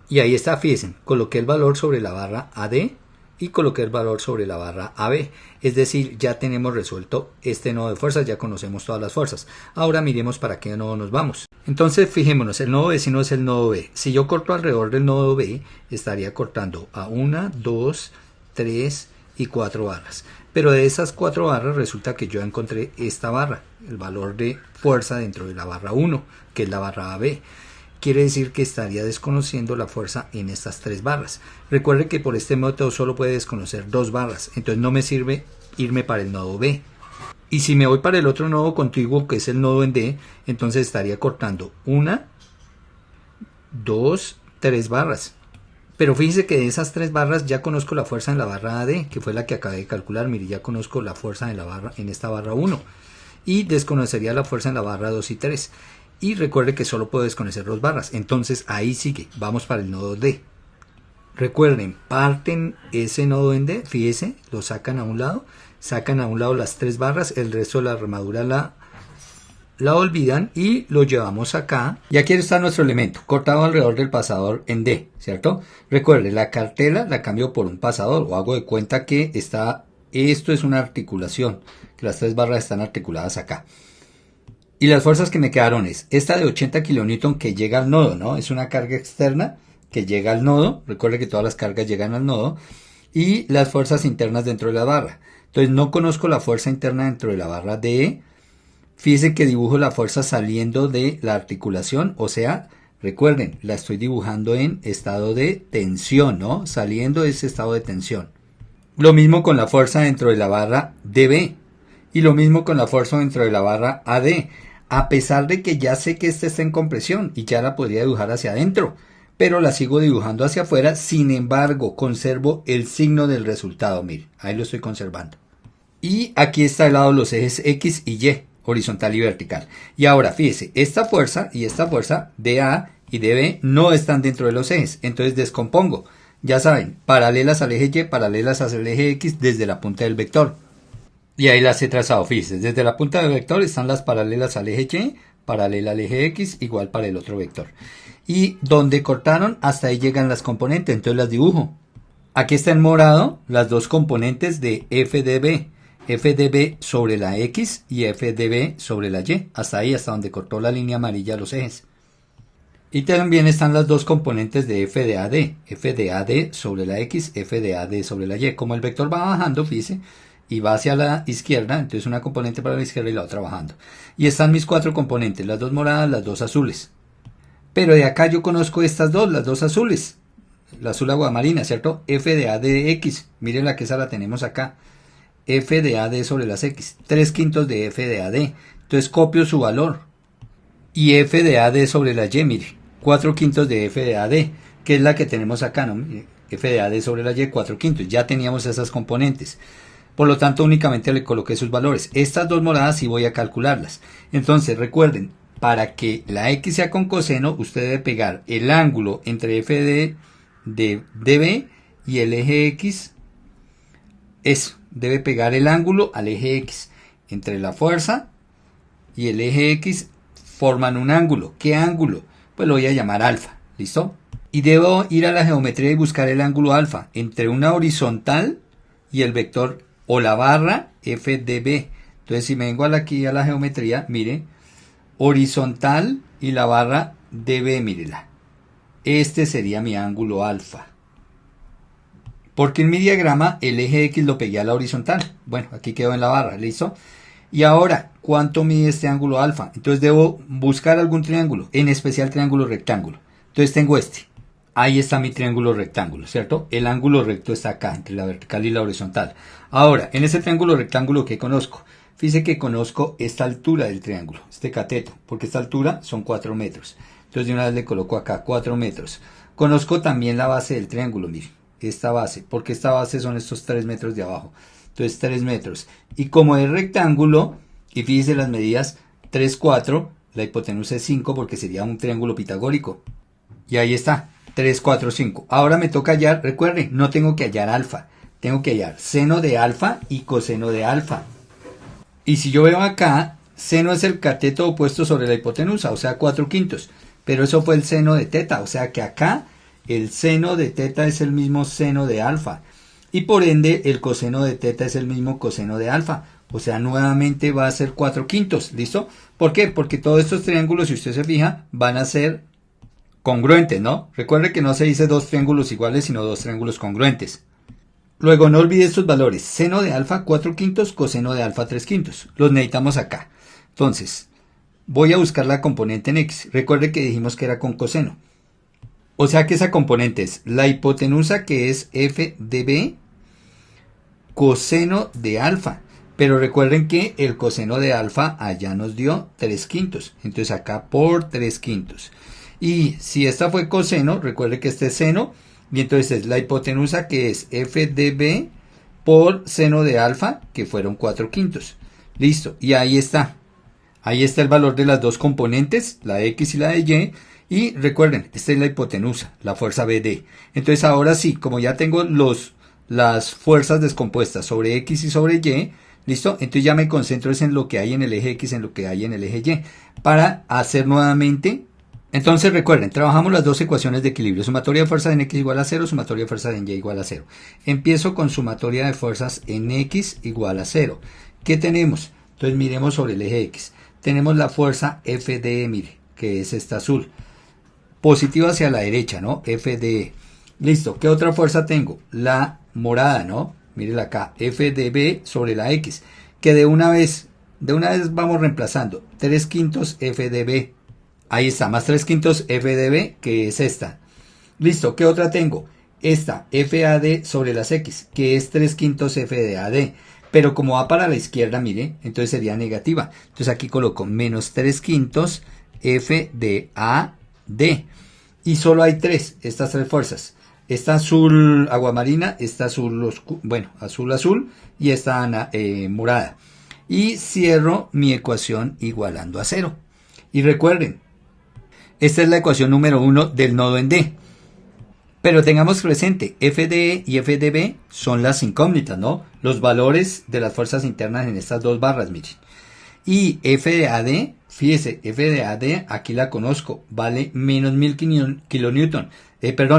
Y ahí está, fíjense, coloqué el valor sobre la barra AD y coloqué el valor sobre la barra AB. Es decir, ya tenemos resuelto este nodo de fuerzas, ya conocemos todas las fuerzas. Ahora miremos para qué nodo nos vamos. Entonces, fijémonos, el nodo vecino es el nodo B. Si yo corto alrededor del nodo B, estaría cortando a 1, 2, 3 y 4 barras. Pero de esas 4 barras resulta que yo encontré esta barra, el valor de fuerza dentro de la barra 1, que es la barra AB. Quiere decir que estaría desconociendo la fuerza en estas 3 barras. Recuerde que por este método solo puede desconocer 2 barras, entonces no me sirve irme para el nodo B. Y si me voy para el otro nodo contiguo, que es el nodo en D, entonces estaría cortando 1, 2, 3 barras. Pero fíjense que de esas 3 barras ya conozco la fuerza en la barra AD, que fue la que acabé de calcular. Mire, ya conozco la fuerza en la barra, en esta barra 1. Y desconocería la fuerza en la barra 2 y 3. Y recuerde que solo puedo desconocer 2 barras. Entonces ahí sigue. Vamos para el nodo D. Recuerden, parten ese nodo en D. Fíjense, lo sacan a un lado. Sacan a un lado las 3 barras. El resto de la armadura la olvidan y lo llevamos acá. Y aquí está nuestro elemento, cortado alrededor del pasador en D, ¿cierto? Recuerde, la cartela la cambio por un pasador o hago de cuenta que esto es una articulación, que las 3 barras están articuladas acá. Y las fuerzas que me quedaron es esta de 80 kN que llega al nodo, ¿no? Es una carga externa que llega al nodo. Recuerde que todas las cargas llegan al nodo. Y las fuerzas internas dentro de la barra. Entonces no conozco la fuerza interna dentro de la barra DE. Fíjense que dibujo la fuerza saliendo de la articulación. O sea, recuerden, la estoy dibujando en estado de tensión, ¿no? Saliendo de ese estado de tensión. Lo mismo con la fuerza dentro de la barra DB. Y lo mismo con la fuerza dentro de la barra AD. A pesar de que ya sé que esta está en compresión y ya la podría dibujar hacia adentro, pero la sigo dibujando hacia afuera, sin embargo conservo el signo del resultado, mire, ahí lo estoy conservando. Y aquí está al lado los ejes X y Y, horizontal y vertical. Y ahora fíjese, esta fuerza y esta fuerza, DA y DB, no están dentro de los ejes, entonces descompongo. Ya saben, paralelas al eje Y, paralelas hacia el eje X desde la punta del vector. Y ahí las he trazado, fíjense, desde la punta del vector están las paralelas al eje Y, paralela al eje X, igual para el otro vector. Y donde cortaron, hasta ahí llegan las componentes, entonces las dibujo. Aquí está en morado las dos componentes de FDB. FDB sobre la X y FDB sobre la Y. Hasta ahí, hasta donde cortó la línea amarilla los ejes. Y también están las dos componentes de FDAD. FDAD sobre la X, FDAD sobre la Y. Como el vector va bajando, fíjense, y va hacia la izquierda, entonces una componente para la izquierda y la otra bajando. Y están mis 4 componentes, las 2 moradas, las 2 azules. Pero de acá yo conozco estas dos, las 2 azules. La azul aguamarina, ¿cierto? F de A de X. Miren la que esa la tenemos acá. F de AD sobre las X. 3/5 de F de AD. Entonces copio su valor. Y F de AD sobre la Y, mire. 4/5 de F de AD, que es la que tenemos acá, ¿no? F de AD sobre la Y, 4/5. Ya teníamos esas componentes. Por lo tanto, únicamente le coloqué sus valores. Estas dos moradas sí voy a calcularlas. Entonces, recuerden, para que la X sea con coseno, usted debe pegar el ángulo entre F de DB y el eje X. Eso, debe pegar el ángulo al eje X. Entre la fuerza y el eje X forman un ángulo. ¿Qué ángulo? Pues lo voy a llamar alfa. ¿Listo? Y debo ir a la geometría y buscar el ángulo alfa entre una horizontal y el vector o la barra FDB. Entonces si me vengo aquí a la geometría, mire, horizontal y la barra DB, mírela. Este sería mi ángulo alfa. Porque en mi diagrama el eje X lo pegué a la horizontal. Bueno, aquí quedó en la barra, ¿listo? Y ahora, ¿cuánto mide este ángulo alfa? Entonces debo buscar algún triángulo, en especial triángulo rectángulo. Entonces tengo este. Ahí está mi triángulo rectángulo, ¿cierto? El ángulo recto está acá, entre la vertical y la horizontal. Ahora, en ese triángulo rectángulo, ¿qué conozco? Fíjese que conozco esta altura del triángulo, este cateto, porque esta altura son 4 metros. Entonces de una vez le coloco acá 4 metros. Conozco también la base del triángulo, miren, esta base, porque esta base son estos 3 metros de abajo. Entonces 3 metros. Y como es rectángulo, y fíjese las medidas, 3, 4, la hipotenusa es 5 porque sería un triángulo pitagórico. Y ahí está. 3, 4, 5. Ahora me toca hallar, recuerden, no tengo que hallar alfa, tengo que hallar seno de alfa y coseno de alfa. Y si yo veo acá, seno es el cateto opuesto sobre la hipotenusa, o sea 4/5, pero eso fue el seno de teta, o sea que acá el seno de teta es el mismo seno de alfa, y por ende el coseno de teta es el mismo coseno de alfa, o sea nuevamente va a ser 4/5, ¿listo? ¿Por qué? Porque todos estos triángulos, si usted se fija, van a ser congruentes, ¿no? Recuerde que no se dice dos triángulos iguales, sino dos triángulos congruentes. Luego, no olvide estos valores. Seno de alfa 4/5, coseno de alfa 3/5. Los necesitamos acá. Entonces, voy a buscar la componente en X. Recuerde que dijimos que era con coseno. O sea que esa componente es la hipotenusa, que es f de b, coseno de alfa. Pero recuerden que el coseno de alfa allá nos dio 3/5. Entonces acá por 3/5. Y si esta fue coseno, recuerde que este es seno, y entonces es la hipotenusa, que es f de b por seno de alfa, que fueron 4/5. Listo, y ahí está. Ahí está el valor de las dos componentes, la de X y la de Y. Y recuerden, esta es la hipotenusa, la fuerza BD. Entonces ahora sí, como ya tengo las fuerzas descompuestas sobre X y sobre Y, ¿listo? Entonces ya me concentro en lo que hay en el eje X, en lo que hay en el eje Y, para hacer nuevamente. Entonces recuerden, trabajamos las dos ecuaciones de equilibrio, sumatoria de fuerzas en X igual a 0, sumatoria de fuerzas en Y igual a 0. Empiezo con sumatoria de fuerzas en X igual a 0. ¿Qué tenemos? Entonces miremos sobre el eje X. Tenemos la fuerza FDE, mire, que es esta azul. Positiva hacia la derecha, ¿no? FDE. Listo, ¿qué otra fuerza tengo? La morada, ¿no? Mírela acá, FDB sobre la X, que de una vez vamos reemplazando. 3/5 FDB. Ahí está, más 3/5 FDB, que es esta. Listo, ¿qué otra tengo? Esta, FAD sobre las X, que es 3/5 FDAD. Pero como va para la izquierda, mire, entonces sería negativa. Entonces aquí coloco menos 3/5 FDAD. Y solo hay estas tres fuerzas. Esta azul aguamarina, esta azul azul y esta morada. Y cierro mi ecuación igualando a 0. Y recuerden, esta es la ecuación número 1 del nodo en D. Pero tengamos presente, FDE y FDB son las incógnitas, ¿no? Los valores de las fuerzas internas en estas dos barras, miren. Y FDAD, fíjese, FDAD, aquí la conozco, vale menos 1000 kilonewton.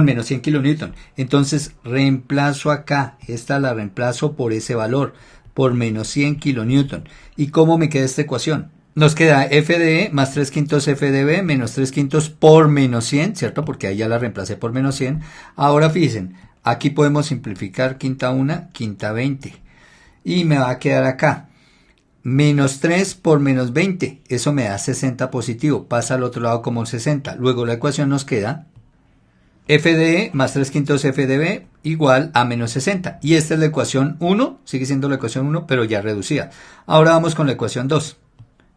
Menos 100 kilonewton. Entonces reemplazo acá, esta la reemplazo por ese valor, por menos 100 kilonewton. ¿Y cómo me queda esta ecuación? Nos queda FDE más 3/5 FDB menos 3/5 por menos 100, ¿cierto? Porque ahí ya la reemplacé por menos 100. Ahora fíjense, aquí podemos simplificar quinta 1, quinta 20. Y me va a quedar acá. Menos 3 por menos 20, eso me da 60 positivo, pasa al otro lado como 60. Luego la ecuación nos queda FDE más 3/5 FDB igual a menos 60. Y esta es la ecuación 1, sigue siendo la ecuación 1, pero ya reducida. Ahora vamos con la ecuación 2.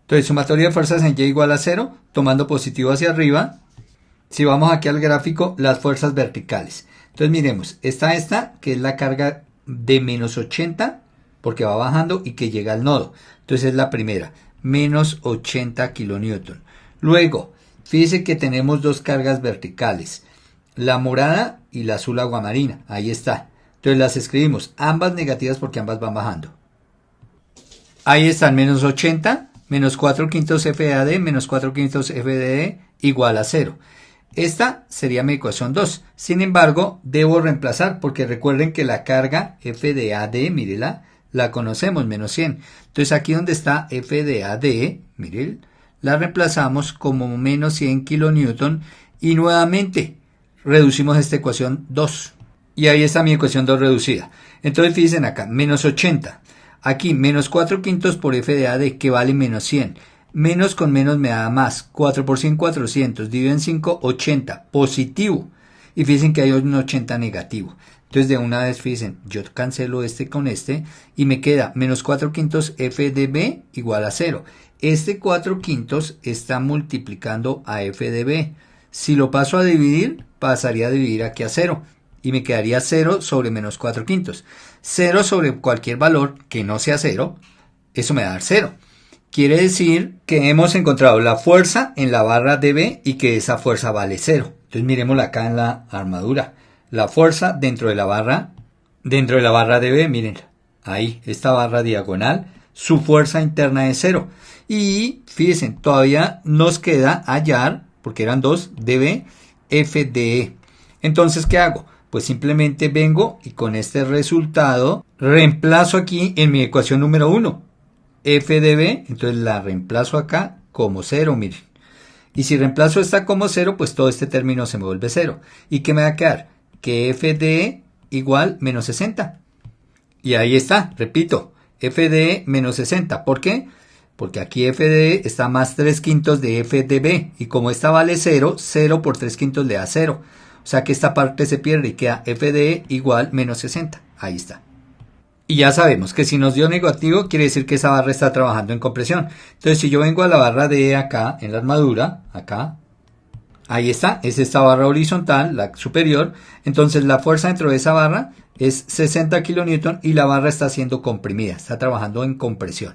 Entonces, sumatoria de fuerzas en Y igual a 0, tomando positivo hacia arriba. Si vamos aquí al gráfico, las fuerzas verticales. Entonces miremos, esta que es la carga de menos 80, porque va bajando y que llega al nodo. Entonces es la primera, menos 80 kilonewton. Luego, fíjese que tenemos dos cargas verticales, la morada y la azul aguamarina. Ahí está. Entonces las escribimos, ambas negativas porque ambas van bajando. Ahí están, menos 80, menos 4/5 FAD, menos 4/5 FDE igual a 0. Esta sería mi ecuación 2. Sin embargo, debo reemplazar porque recuerden que la carga FDAD, mírela, la conocemos, menos 100. Entonces aquí donde está FDAD, miren, la reemplazamos como menos 100 kilonewton y nuevamente reducimos esta ecuación 2. Y ahí está mi ecuación 2 reducida. Entonces fíjense acá, menos 80. Aquí menos 4 quintos por F de AD que vale menos 100. Menos con menos me da más. 4 por 100, 400. Dividido en 5, 80. Positivo. Y fíjense que hay un 80 negativo. Entonces de una vez fíjense, yo cancelo este con este y me queda menos 4 quintos F de B igual a 0. Este 4 quintos está multiplicando a F de B. Si lo paso a dividir, pasaría a dividir aquí a 0. Y me quedaría 0 sobre menos 4 quintos. 0 sobre cualquier valor que no sea 0, eso me va a dar 0. Quiere decir que hemos encontrado la fuerza en la barra de B y que esa fuerza vale 0. Entonces miremosla acá en la armadura. La fuerza dentro de la barra de B, miren, ahí, esta barra diagonal, su fuerza interna es 0. Y fíjense, todavía nos queda hallar, porque eran 2, dB, F de E. Entonces, ¿qué hago? Pues simplemente vengo y con este resultado reemplazo aquí en mi ecuación número 1. F de B, entonces la reemplazo acá como 0, miren. Y si reemplazo esta como 0, pues todo este término se me vuelve 0. ¿Y qué me va a quedar? Que F de E igual menos 60. Y ahí está, repito, F de E menos 60. ¿Por qué? Porque aquí F de E está más 3 quintos de F de B. Y como esta vale 0, 0 por 3 quintos le da 0. O sea que esta parte se pierde y queda F de E igual menos 60. Ahí está. Y ya sabemos que si nos dio negativo, quiere decir que esa barra está trabajando en compresión. Entonces, si yo vengo a la barra de E acá, en la armadura, acá, ahí está, es esta barra horizontal, la superior. Entonces, la fuerza dentro de esa barra es 60 kilonewton y la barra está siendo comprimida, está trabajando en compresión.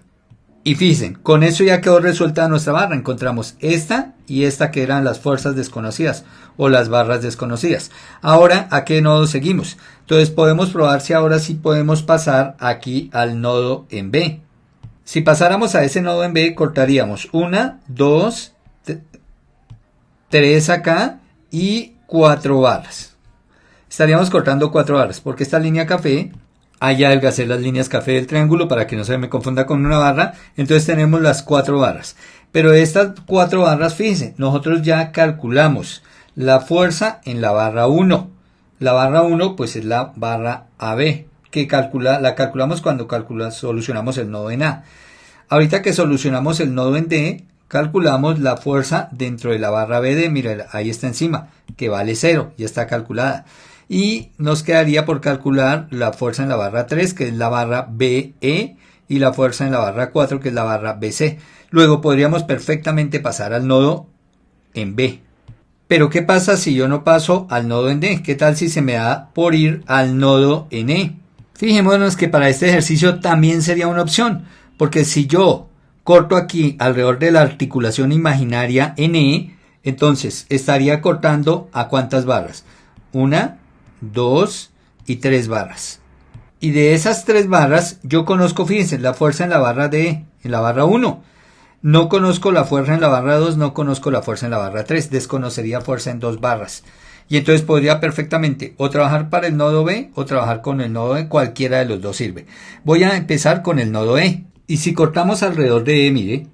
Y fíjense, con eso ya quedó resuelta nuestra barra. Encontramos esta y esta que eran las fuerzas desconocidas o las barras desconocidas. Ahora, ¿a qué nodo seguimos? Entonces podemos probar si ahora sí podemos pasar aquí al nodo en B. Si pasáramos a ese nodo en B, cortaríamos 1, 2, 3 acá y 4 barras. Estaríamos cortando 4 barras porque esta línea café... Allá adelgacé las líneas café del triángulo para que no se me confunda con una barra. Entonces tenemos las 4 barras. Pero estas 4 barras, fíjense, nosotros ya calculamos la fuerza en la barra 1. La barra 1 pues es la barra AB, que la calculamos cuando solucionamos el nodo en A. Ahorita que solucionamos el nodo en D, calculamos la fuerza dentro de la barra BD. Mira, ahí está encima, que vale 0, ya está calculada. Y nos quedaría por calcular la fuerza en la barra 3, que es la barra BE, y la fuerza en la barra 4, que es la barra BC. Luego podríamos perfectamente pasar al nodo en B. Pero ¿qué pasa si yo no paso al nodo en D? ¿Qué tal si se me da por ir al nodo en E? Fijémonos que para este ejercicio también sería una opción, porque si yo corto aquí alrededor de la articulación imaginaria en E, entonces estaría cortando ¿a cuántas barras? 1, 2 y 3 barras. Y de esas 3 barras yo conozco, fíjense, la fuerza en la barra D, en la barra 1. No conozco la fuerza en la barra 2, no conozco la fuerza en la barra 3. Desconocería fuerza en 2 barras. Y entonces podría perfectamente o trabajar para el nodo B o trabajar con el nodo E, cualquiera de los dos sirve. Voy a empezar con el nodo E. Y si cortamos alrededor de E, mire,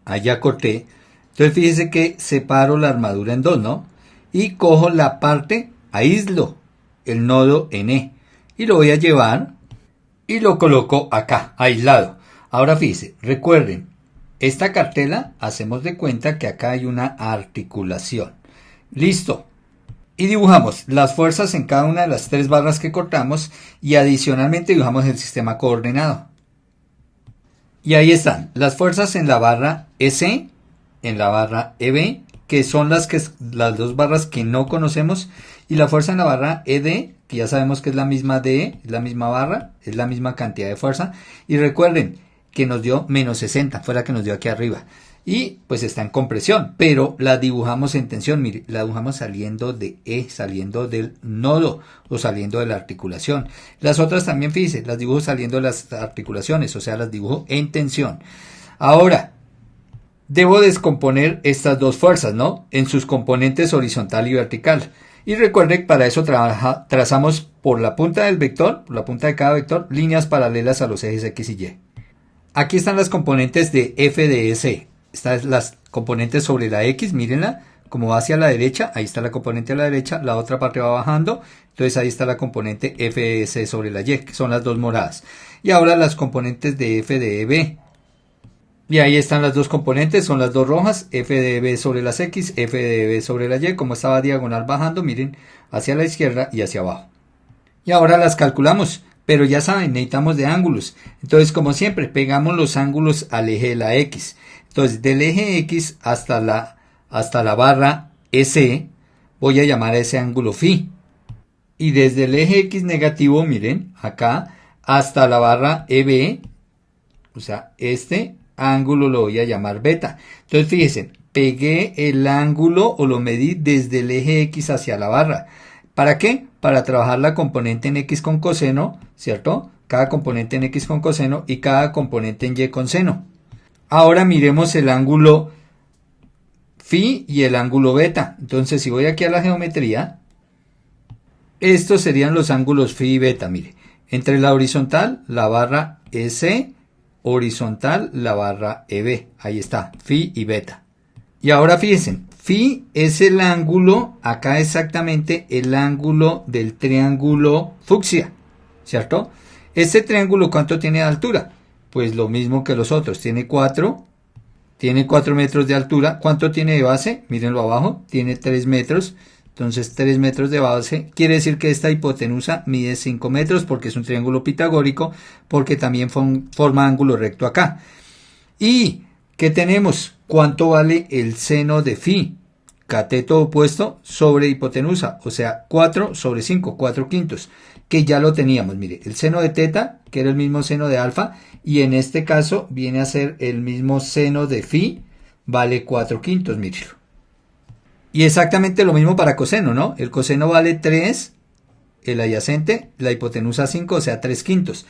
allá corté. Entonces fíjense que separo la armadura en dos, ¿no? Y cojo la parte, aíslo el nodo en E y lo voy a llevar y lo coloco acá, aislado. Ahora fíjense, recuerden, esta cartela hacemos de cuenta que acá hay una articulación. Listo. Y dibujamos las fuerzas en cada una de las 3 barras que cortamos y adicionalmente dibujamos el sistema coordenado. Y ahí están las fuerzas en la barra EC, en la barra EB, que son las 2 barras que no conocemos, y la fuerza en la barra ED, que ya sabemos que es la misma DE, es la misma barra, es la misma cantidad de fuerza, y recuerden que nos dio menos 60, fue la que nos dio aquí arriba, y pues está en compresión, pero la dibujamos en tensión, mire, la dibujamos saliendo de E, saliendo del nodo, o saliendo de la articulación. Las otras también, fíjense, las dibujo saliendo de las articulaciones, o sea, las dibujo en tensión. Ahora, debo descomponer estas 2 fuerzas, ¿no? En sus componentes horizontal y vertical. Y recuerde que para eso trazamos por la punta del vector, por la punta de cada vector, líneas paralelas a los ejes X y Y. Aquí están las componentes de F de S. estas las componentes sobre la X, mírenla, como va hacia la derecha, ahí está la componente a la derecha, la otra parte va bajando, entonces ahí está la componente f de C sobre la Y, que son las dos moradas. Y ahora las componentes de f de B. Y ahí están las dos componentes, son las dos rojas, f de B sobre las X, f de B sobre la Y, como estaba diagonal bajando, miren, hacia la izquierda y hacia abajo. Y ahora las calculamos, pero ya saben, necesitamos de ángulos. Entonces, como siempre, pegamos los ángulos al eje de la X. Entonces, del eje X hasta la barra EC, voy a llamar a ese ángulo phi. Y desde el eje X negativo, miren, acá, hasta la barra EB, o sea, este ángulo lo voy a llamar beta. Entonces, fíjense, pegué el ángulo o lo medí desde el eje X hacia la barra. ¿Para qué? Para trabajar la componente en X con coseno, ¿cierto? Cada componente en X con coseno y cada componente en Y con seno. Ahora miremos el ángulo phi y el ángulo beta. Entonces, si voy aquí a la geometría, estos serían los ángulos phi y beta, mire. Entre la horizontal, la barra EC, horizontal, la barra EB. Ahí está, phi y beta. Y ahora fíjense, phi es el ángulo, acá exactamente el ángulo del triángulo fucsia, ¿cierto? Este triángulo, ¿cuánto tiene de altura? Pues lo mismo que los otros, tiene 4 metros de altura. ¿Cuánto tiene de base? Mírenlo abajo, tiene 3 metros. Entonces 3 metros de base, quiere decir que esta hipotenusa mide 5 metros porque es un triángulo pitagórico, porque también forma ángulo recto acá. ¿Y qué tenemos? ¿Cuánto vale el seno de phi? Cateto opuesto sobre hipotenusa, o sea, 4 sobre 5, 4 quintos, que ya lo teníamos. Mire, el seno de teta, que era el mismo seno de alfa, y en este caso viene a ser el mismo seno de phi, vale 4 quintos, mírenlo. Y exactamente lo mismo para coseno, ¿no? El coseno vale 3, el adyacente, la hipotenusa 5, o sea, 3 quintos.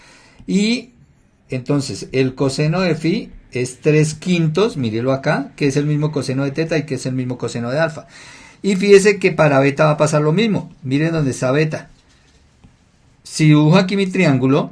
Y entonces, el coseno de phi es 3 quintos, mírelo acá, que es el mismo coseno de teta y que es el mismo coseno de alfa. Y fíjese que para beta va a pasar lo mismo. Miren dónde está beta. Si dibujo aquí mi triángulo,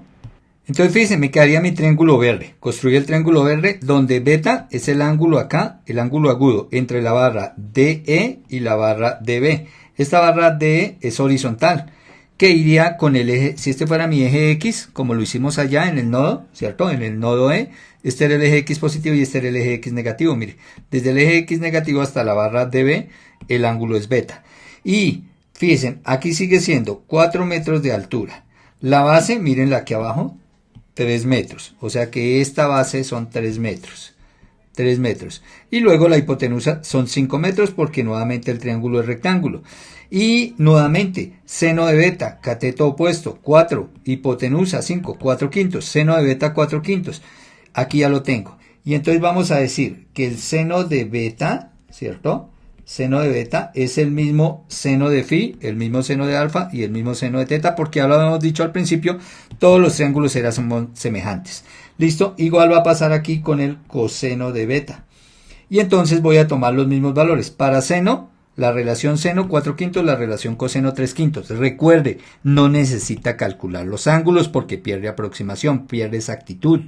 entonces fíjense, me quedaría mi triángulo verde. Construí el triángulo verde donde beta es el ángulo acá, el ángulo agudo entre la barra DE y la barra DB. Esta barra DE es horizontal, que iría con el eje, si este fuera mi eje X, como lo hicimos allá en el nodo, ¿cierto? En el nodo E, este era el eje X positivo y este era el eje X negativo. Mire, desde el eje X negativo hasta la barra DB, el ángulo es beta. Y fíjense, aquí sigue siendo 4 metros de altura. La base, mírenla aquí abajo, 3 metros. O sea que esta base son 3 metros. 3 metros. Y luego la hipotenusa son 5 metros porque nuevamente el triángulo es rectángulo. Y nuevamente, seno de beta, cateto opuesto, 4, hipotenusa 5, 4 quintos, seno de beta 4 quintos. Aquí ya lo tengo. Y entonces vamos a decir que el seno de beta, ¿cierto? Seno de beta es el mismo seno de phi, el mismo seno de alfa y el mismo seno de teta, porque ya lo habíamos dicho al principio, todos los triángulos eran semejantes. ¿Listo? Igual va a pasar aquí con el coseno de beta. Y entonces voy a tomar los mismos valores. Para seno, la relación seno 4 quintos, la relación coseno 3 quintos. Recuerde, no necesita calcular los ángulos porque pierde aproximación, pierde exactitud.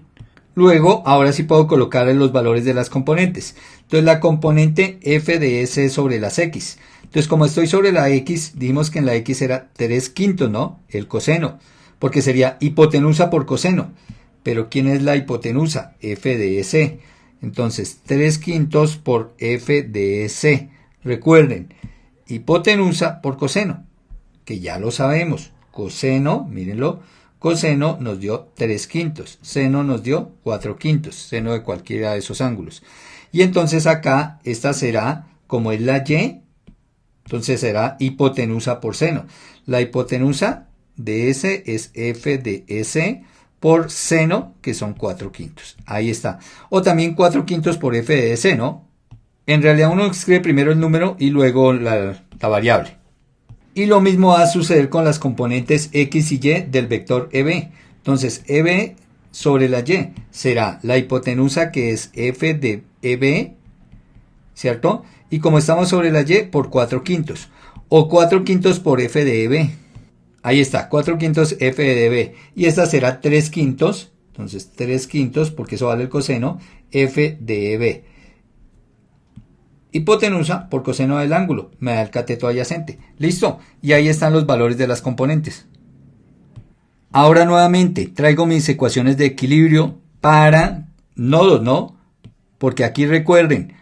Luego, ahora sí puedo colocar los valores de las componentes. Entonces, la componente f de S sobre las X. Entonces, como estoy sobre la X, dijimos que en la X era 3 quintos, ¿no? El coseno, porque sería hipotenusa por coseno. Pero, ¿quién es la hipotenusa? F de S. Entonces, 3 quintos por f de S. Recuerden, hipotenusa por coseno, que ya lo sabemos. Coseno, mírenlo. Coseno nos dio 3 quintos, seno nos dio 4 quintos, seno de cualquiera de esos ángulos. Y entonces acá, esta será, como es la Y, entonces será hipotenusa por seno. La hipotenusa de S es f de S por seno, que son 4 quintos. Ahí está. O también 4 quintos por f de S, ¿no? En realidad uno escribe primero el número y luego la variable. Y lo mismo va a suceder con las componentes X y Y del vector EB. Entonces, EB sobre la Y será la hipotenusa que es f de EB, ¿cierto? Y como estamos sobre la Y, por 4 quintos. O 4 quintos por f de EB. Ahí está, 4 quintos f de EB. Y esta será 3 quintos. Entonces, 3 quintos, porque eso vale el coseno, f de EB. Hipotenusa por coseno del ángulo, me da el cateto adyacente. Listo, y ahí están los valores de las componentes. Ahora nuevamente traigo mis ecuaciones de equilibrio para nodos, ¿no? Porque aquí recuerden,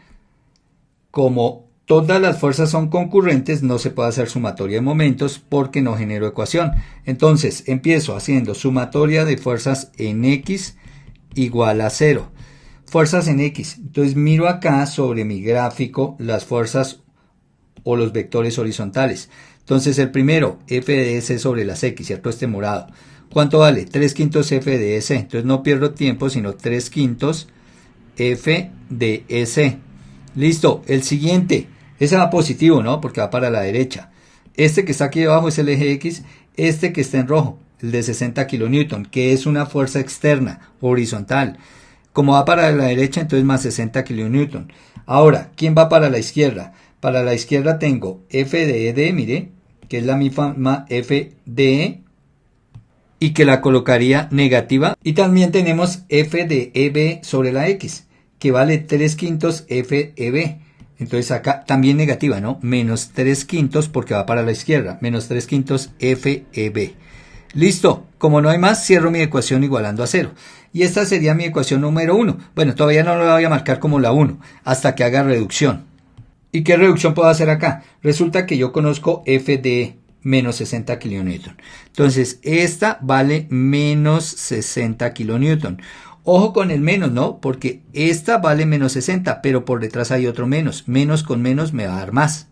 como todas las fuerzas son concurrentes, no se puede hacer sumatoria de momentos porque no genero ecuación. Entonces empiezo haciendo sumatoria de fuerzas en X igual a 0. Fuerzas en X. Entonces miro acá sobre mi gráfico las fuerzas o los vectores horizontales. Entonces el primero, F de S sobre las X, ¿cierto? Este morado. ¿Cuánto vale? 3/5 F de S. Entonces no pierdo tiempo, sino 3/5 F de S. Listo. El siguiente. Ese va positivo, ¿no? Porque va para la derecha. Este que está aquí debajo es el eje X. Este que está en rojo, el de 60 kN, que es una fuerza externa, horizontal. Como va para la derecha, entonces más 60 kN. Ahora, ¿quién va para la izquierda? Para la izquierda tengo F de ED, mire, que es la misma F de E, y que la colocaría negativa. Y también tenemos F de EB sobre la X, que vale 3/5 F EB. Entonces acá también negativa, ¿no? Menos 3/5 porque va para la izquierda. Menos 3/5 F EB. Listo. Como no hay más, cierro mi ecuación igualando a 0. Y esta sería mi ecuación número 1. Bueno, todavía no la voy a marcar como la 1, hasta que haga reducción. ¿Y qué reducción puedo hacer acá? Resulta que yo conozco F de menos 60 kN. Entonces, esta vale menos 60 kN. Ojo con el menos, ¿no? Porque esta vale menos 60, pero por detrás hay otro menos. Menos con menos me va a dar más.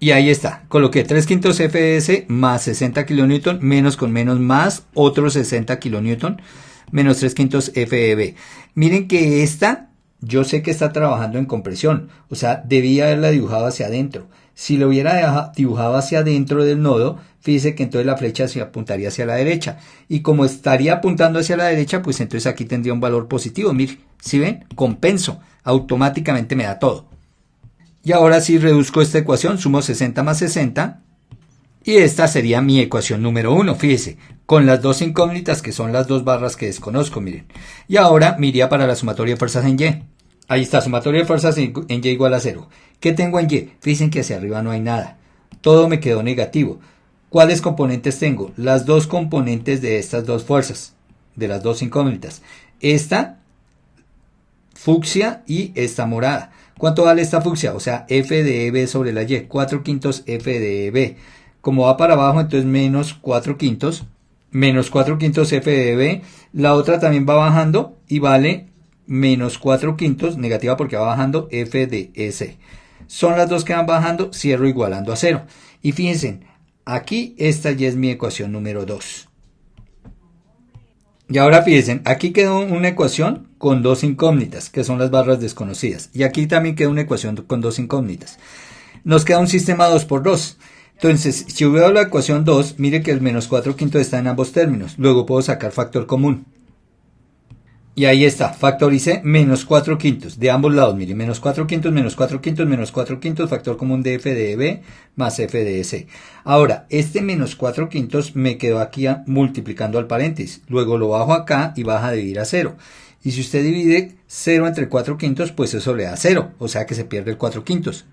Y ahí está. Coloqué 3/5 F de S más 60 kN, menos con menos más otros 60 kN, menos 3/5 F de B. Miren que esta, yo sé que está trabajando en compresión. O sea, debía haberla dibujado hacia adentro. Si lo hubiera dibujado hacia adentro del nodo, fíjese que entonces la flecha se apuntaría hacia la derecha. Y como estaría apuntando hacia la derecha, pues entonces aquí tendría un valor positivo. Miren, ¿sí ven? Compenso. Automáticamente me da todo. Y ahora sí reduzco esta ecuación, sumo 60 más 60. Y esta sería mi ecuación número 1, fíjese, con las dos incógnitas que son las dos barras que desconozco, miren. Y ahora me iría para la sumatoria de fuerzas en Y. Ahí está, sumatoria de fuerzas en Y igual a 0. ¿Qué tengo en Y? Fíjense que hacia arriba no hay nada. Todo me quedó negativo. ¿Cuáles componentes tengo? Las dos componentes de estas dos fuerzas, de las dos incógnitas. Esta fucsia y esta morada. ¿Cuánto vale esta fucsia? O sea, F de EB sobre la Y, 4/5 F de EB. Como va para abajo, entonces menos 4/5, menos 4/5 F de EB. La otra también va bajando y vale menos 4/5, negativa porque va bajando, F de S. Son las dos que van bajando, cierro igualando a 0. Y fíjense, aquí esta ya es mi ecuación número 2. Y ahora fíjense, aquí quedó una ecuación con dos incógnitas, que son las barras desconocidas. Y aquí también queda una ecuación con dos incógnitas. Nos queda un sistema 2×2. Entonces, si veo la ecuación 2, mire que el menos 4/5 está en ambos términos. Luego puedo sacar factor común. Y ahí está, factoricé menos 4/5 de ambos lados. Mire, menos 4/5, menos 4/5, menos 4/5, factor común de F de EB más F de S. Ahora, este menos 4/5 me quedó aquí multiplicando al paréntesis. Luego lo bajo acá y baja a dividir a 0. Y si usted divide 0 entre 4/5, pues eso le da 0. O sea que se pierde el 4/5.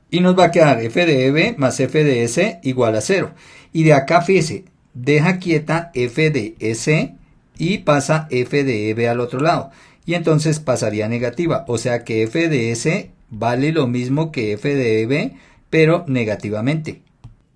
Y nos va a quedar F de EB más F de S igual a 0. Y de acá, fíjese, deja quieta F de S y pasa F de EB al otro lado. Y entonces pasaría negativa. O sea que F de S vale lo mismo que F de EB, pero negativamente.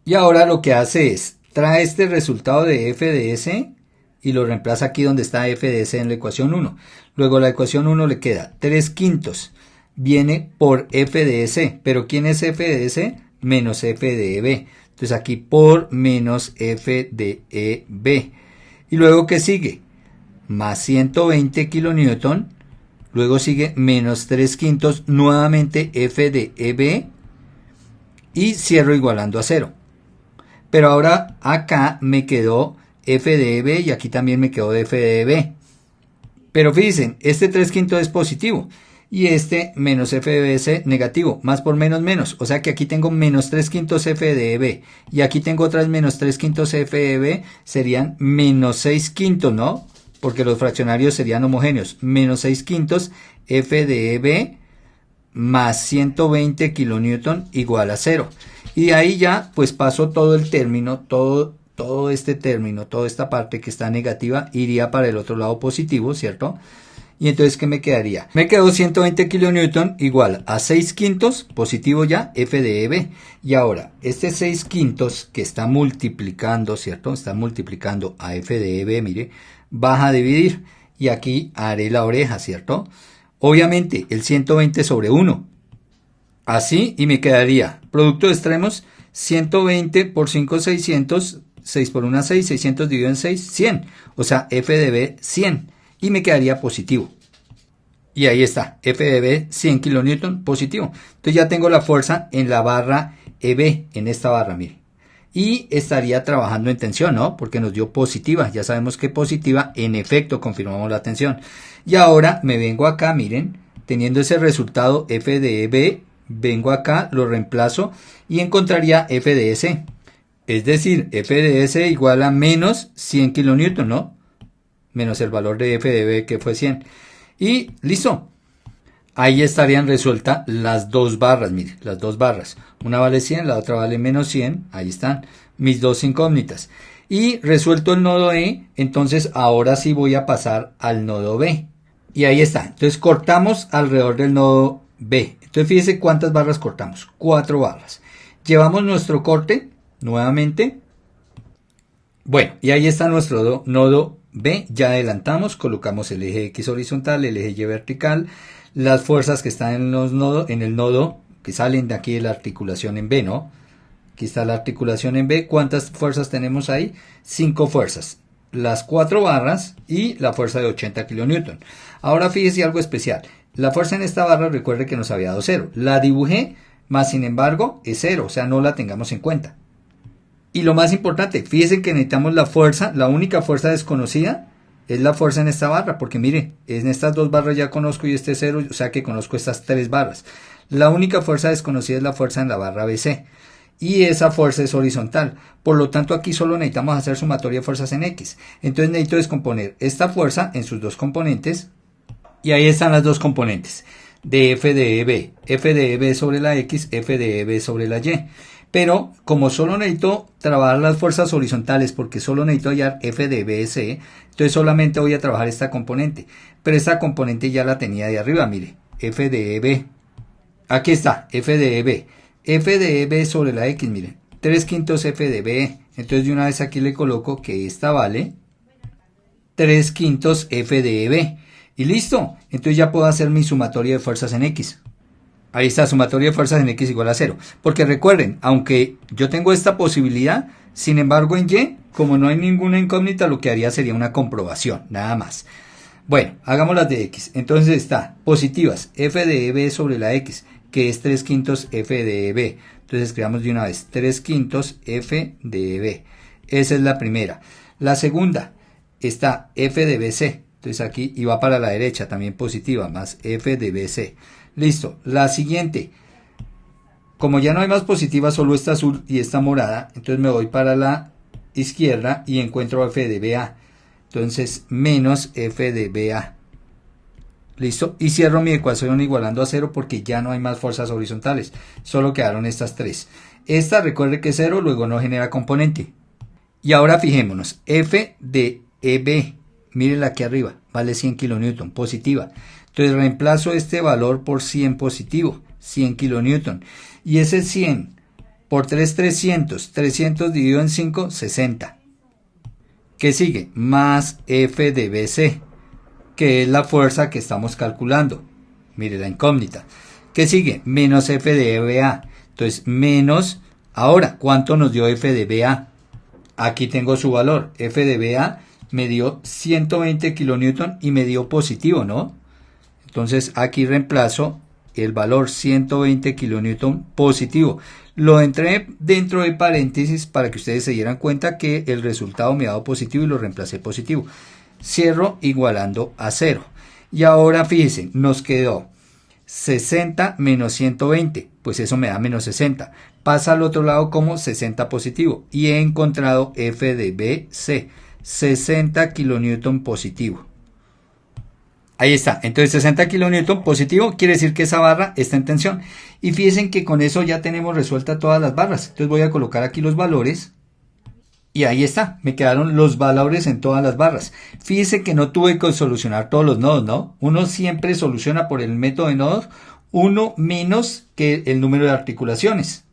Y ahora lo que hace es, trae este resultado de F de S y lo reemplaza aquí donde está F de S en la ecuación 1. Luego la ecuación 1 le queda 3/5. Viene por F de S. ¿Pero quién es F de S? Menos F de EB. Entonces aquí por menos F de EB. ¿Y luego qué sigue? Más 120 kN. Luego sigue menos 3/5. Nuevamente F de EB. Y cierro igualando a 0. Pero ahora acá me quedó F de EB y aquí también me quedó F de EB. Pero fíjense, este 3/5 es positivo. Y este menos F de S negativo, más por menos menos, o sea que aquí tengo menos 3/5 F de EB, y aquí tengo otras menos 3/5 F de EB, serían menos 6/5, ¿no? Porque los fraccionarios serían homogéneos, menos 6/5 F de EB más 120 kilonewton igual a 0. Y de ahí ya pues paso todo el término, todo este término, toda esta parte que está negativa iría para el otro lado positivo, ¿cierto? Y entonces, ¿qué me quedaría? Me quedó 120 kilonewton igual a 6 quintos, positivo ya, F de EB. Y ahora, este 6 quintos que está multiplicando, ¿cierto? Está multiplicando a F de EB, mire, baja a dividir. Y aquí haré la oreja, ¿cierto? Obviamente, el 120 sobre 1. Así, y me quedaría, producto de extremos, 120 por 5, 600, 6 por 1, 6, 600 dividido en 6, 100. O sea, F de B, 100. Y me quedaría positivo. Y ahí está, F de B, 100 kilonewton, positivo. Entonces ya tengo la fuerza en la barra EB, en esta barra, mire. Y estaría trabajando en tensión, ¿no? Porque nos dio positiva. Ya sabemos que positiva, en efecto, confirmamos la tensión. Y ahora me vengo acá, miren, teniendo ese resultado F de EB, vengo acá, lo reemplazo y encontraría F de S. Es decir, F de S igual a menos 100 kilonewton, ¿no? Menos el valor de F de B que fue 100. Y listo. Ahí estarían resueltas las dos barras, mire, las dos barras. Una vale 100, la otra vale menos 100. Ahí están mis dos incógnitas. Y resuelto el nodo E, entonces ahora sí voy a pasar al nodo B. Y ahí está. Entonces cortamos alrededor del nodo B. Entonces fíjese cuántas barras cortamos. 4 barras. Llevamos nuestro corte nuevamente. Bueno, y ahí está nuestro nodo B. Ya adelantamos, colocamos el eje X horizontal, el eje Y vertical, las fuerzas que están en el nodo que salen de aquí de la articulación en B, ¿no? Aquí está la articulación en B. ¿Cuántas fuerzas tenemos ahí? 5 fuerzas. Las 4 barras y la fuerza de 80 kilonewton. Ahora fíjese algo especial. La fuerza en esta barra, recuerde que nos había dado 0. La dibujé, más sin embargo es 0, o sea, no la tengamos en cuenta. Y lo más importante, fíjense que necesitamos la fuerza, la única fuerza desconocida es la fuerza en esta barra, porque mire, en estas dos barras ya conozco y este 0, o sea que conozco estas 3 barras. La única fuerza desconocida es la fuerza en la barra BC, y esa fuerza es horizontal. Por lo tanto, aquí solo necesitamos hacer sumatoria de fuerzas en X. Entonces necesito descomponer esta fuerza en sus dos componentes, y ahí están las dos componentes, de F de EB. F de EB sobre la X, F de EB sobre la Y. Pero como solo necesito trabajar las fuerzas horizontales porque solo necesito hallar F de BC, entonces solamente voy a trabajar esta componente. Pero esta componente ya la tenía de arriba, mire, F de EB. Aquí está, F de EB. F de EB sobre la X, mire, 3 quintos F de BE. Entonces de una vez aquí le coloco que esta vale 3 quintos F de EB. Y listo, entonces ya puedo hacer mi sumatoria de fuerzas en X. Ahí está, sumatoria de fuerzas en X igual a 0. Porque recuerden, aunque yo tengo esta posibilidad, sin embargo en Y, como no hay ninguna incógnita, lo que haría sería una comprobación, nada más. Bueno, hagamos las de X. Entonces está positivas, F de EB sobre la X, que es 3 quintos F de EB. Entonces escribamos de una vez, 3 quintos F de EB. Esa es la primera. La segunda está F de BC. Entonces aquí, y va para la derecha, también positiva, más F de BC. Listo, la siguiente, como ya no hay más positiva, solo esta azul y esta morada, entonces me voy para la izquierda y encuentro F de BA, entonces menos F de BA, listo, y cierro mi ecuación igualando a 0 porque ya no hay más fuerzas horizontales, solo quedaron estas 3, esta recuerde que es 0, luego no genera componente, y ahora fijémonos, F de EB, mírenla aquí arriba, vale 100 kilonewton, positiva. Entonces reemplazo este valor por 100 positivo, 100 kilonewton. Y ese 100 por 3, 300. 300 dividido en 5, 60. ¿Qué sigue? Más F de BC, que es la fuerza que estamos calculando. Mire la incógnita. ¿Qué sigue? Menos F de BA. Entonces menos, ahora, ¿cuánto nos dio F de BA? Aquí tengo su valor. F de BA me dio 120 kilonewton y me dio positivo, ¿no? Entonces aquí reemplazo el valor 120 kilonewton positivo. Lo entré dentro de paréntesis para que ustedes se dieran cuenta que el resultado me ha dado positivo y lo reemplacé positivo. Cierro igualando a 0. Y ahora fíjense, nos quedó 60 menos 120. Pues eso me da menos 60. Pasa al otro lado como 60 positivo. Y he encontrado F de BC. 60 kilonewton positivo. Ahí está, entonces 60 kilonewton positivo quiere decir que esa barra está en tensión. Y fíjense que con eso ya tenemos resueltas todas las barras. Entonces voy a colocar aquí los valores. Y ahí está, me quedaron los valores en todas las barras. Fíjense que no tuve que solucionar todos los nodos, ¿no? Uno siempre soluciona por el método de nodos, uno menos que el número de articulaciones.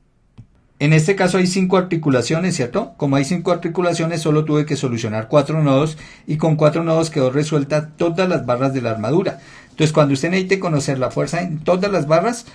En este caso hay 5 articulaciones, ¿cierto? Como hay 5 articulaciones, solo tuve que solucionar 4 nodos y con 4 nodos quedó resuelta todas las barras de la armadura. Entonces, cuando usted necesite conocer la fuerza en todas las barras,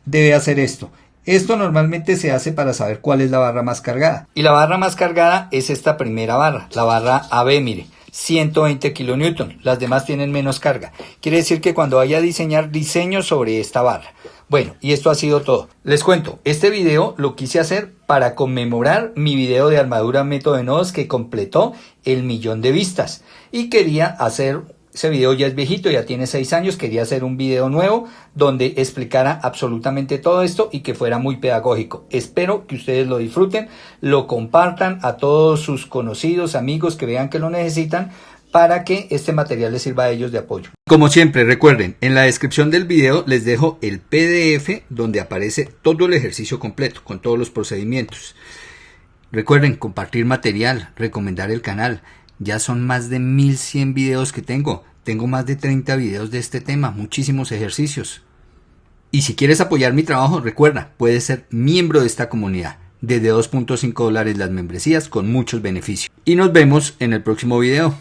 debe hacer esto. Esto normalmente se hace para saber cuál es la barra más cargada. Y la barra más cargada es esta primera barra, la barra AB, mire. 120 kilonewton, las demás tienen menos carga. Quiere decir que cuando vaya a diseñar, diseño sobre esta barra. Bueno, y esto ha sido todo. Les cuento, este video lo quise hacer para conmemorar mi video de armadura método de nodos que completó el 1.000.000 de vistas. Y quería hacer, ese video ya es viejito, ya tiene 6 años, quería hacer un video nuevo donde explicara absolutamente todo esto y que fuera muy pedagógico. Espero que ustedes lo disfruten, lo compartan a todos sus conocidos, amigos que vean que lo necesitan, para que este material les sirva a ellos de apoyo. Como siempre, recuerden, en la descripción del video les dejo el PDF donde aparece todo el ejercicio completo, con todos los procedimientos. Recuerden compartir material, recomendar el canal. Ya son más de 1100 videos que tengo. Tengo más de 30 videos de este tema, muchísimos ejercicios. Y si quieres apoyar mi trabajo, recuerda, puedes ser miembro de esta comunidad. Desde $2.5 las membresías con muchos beneficios. Y nos vemos en el próximo video.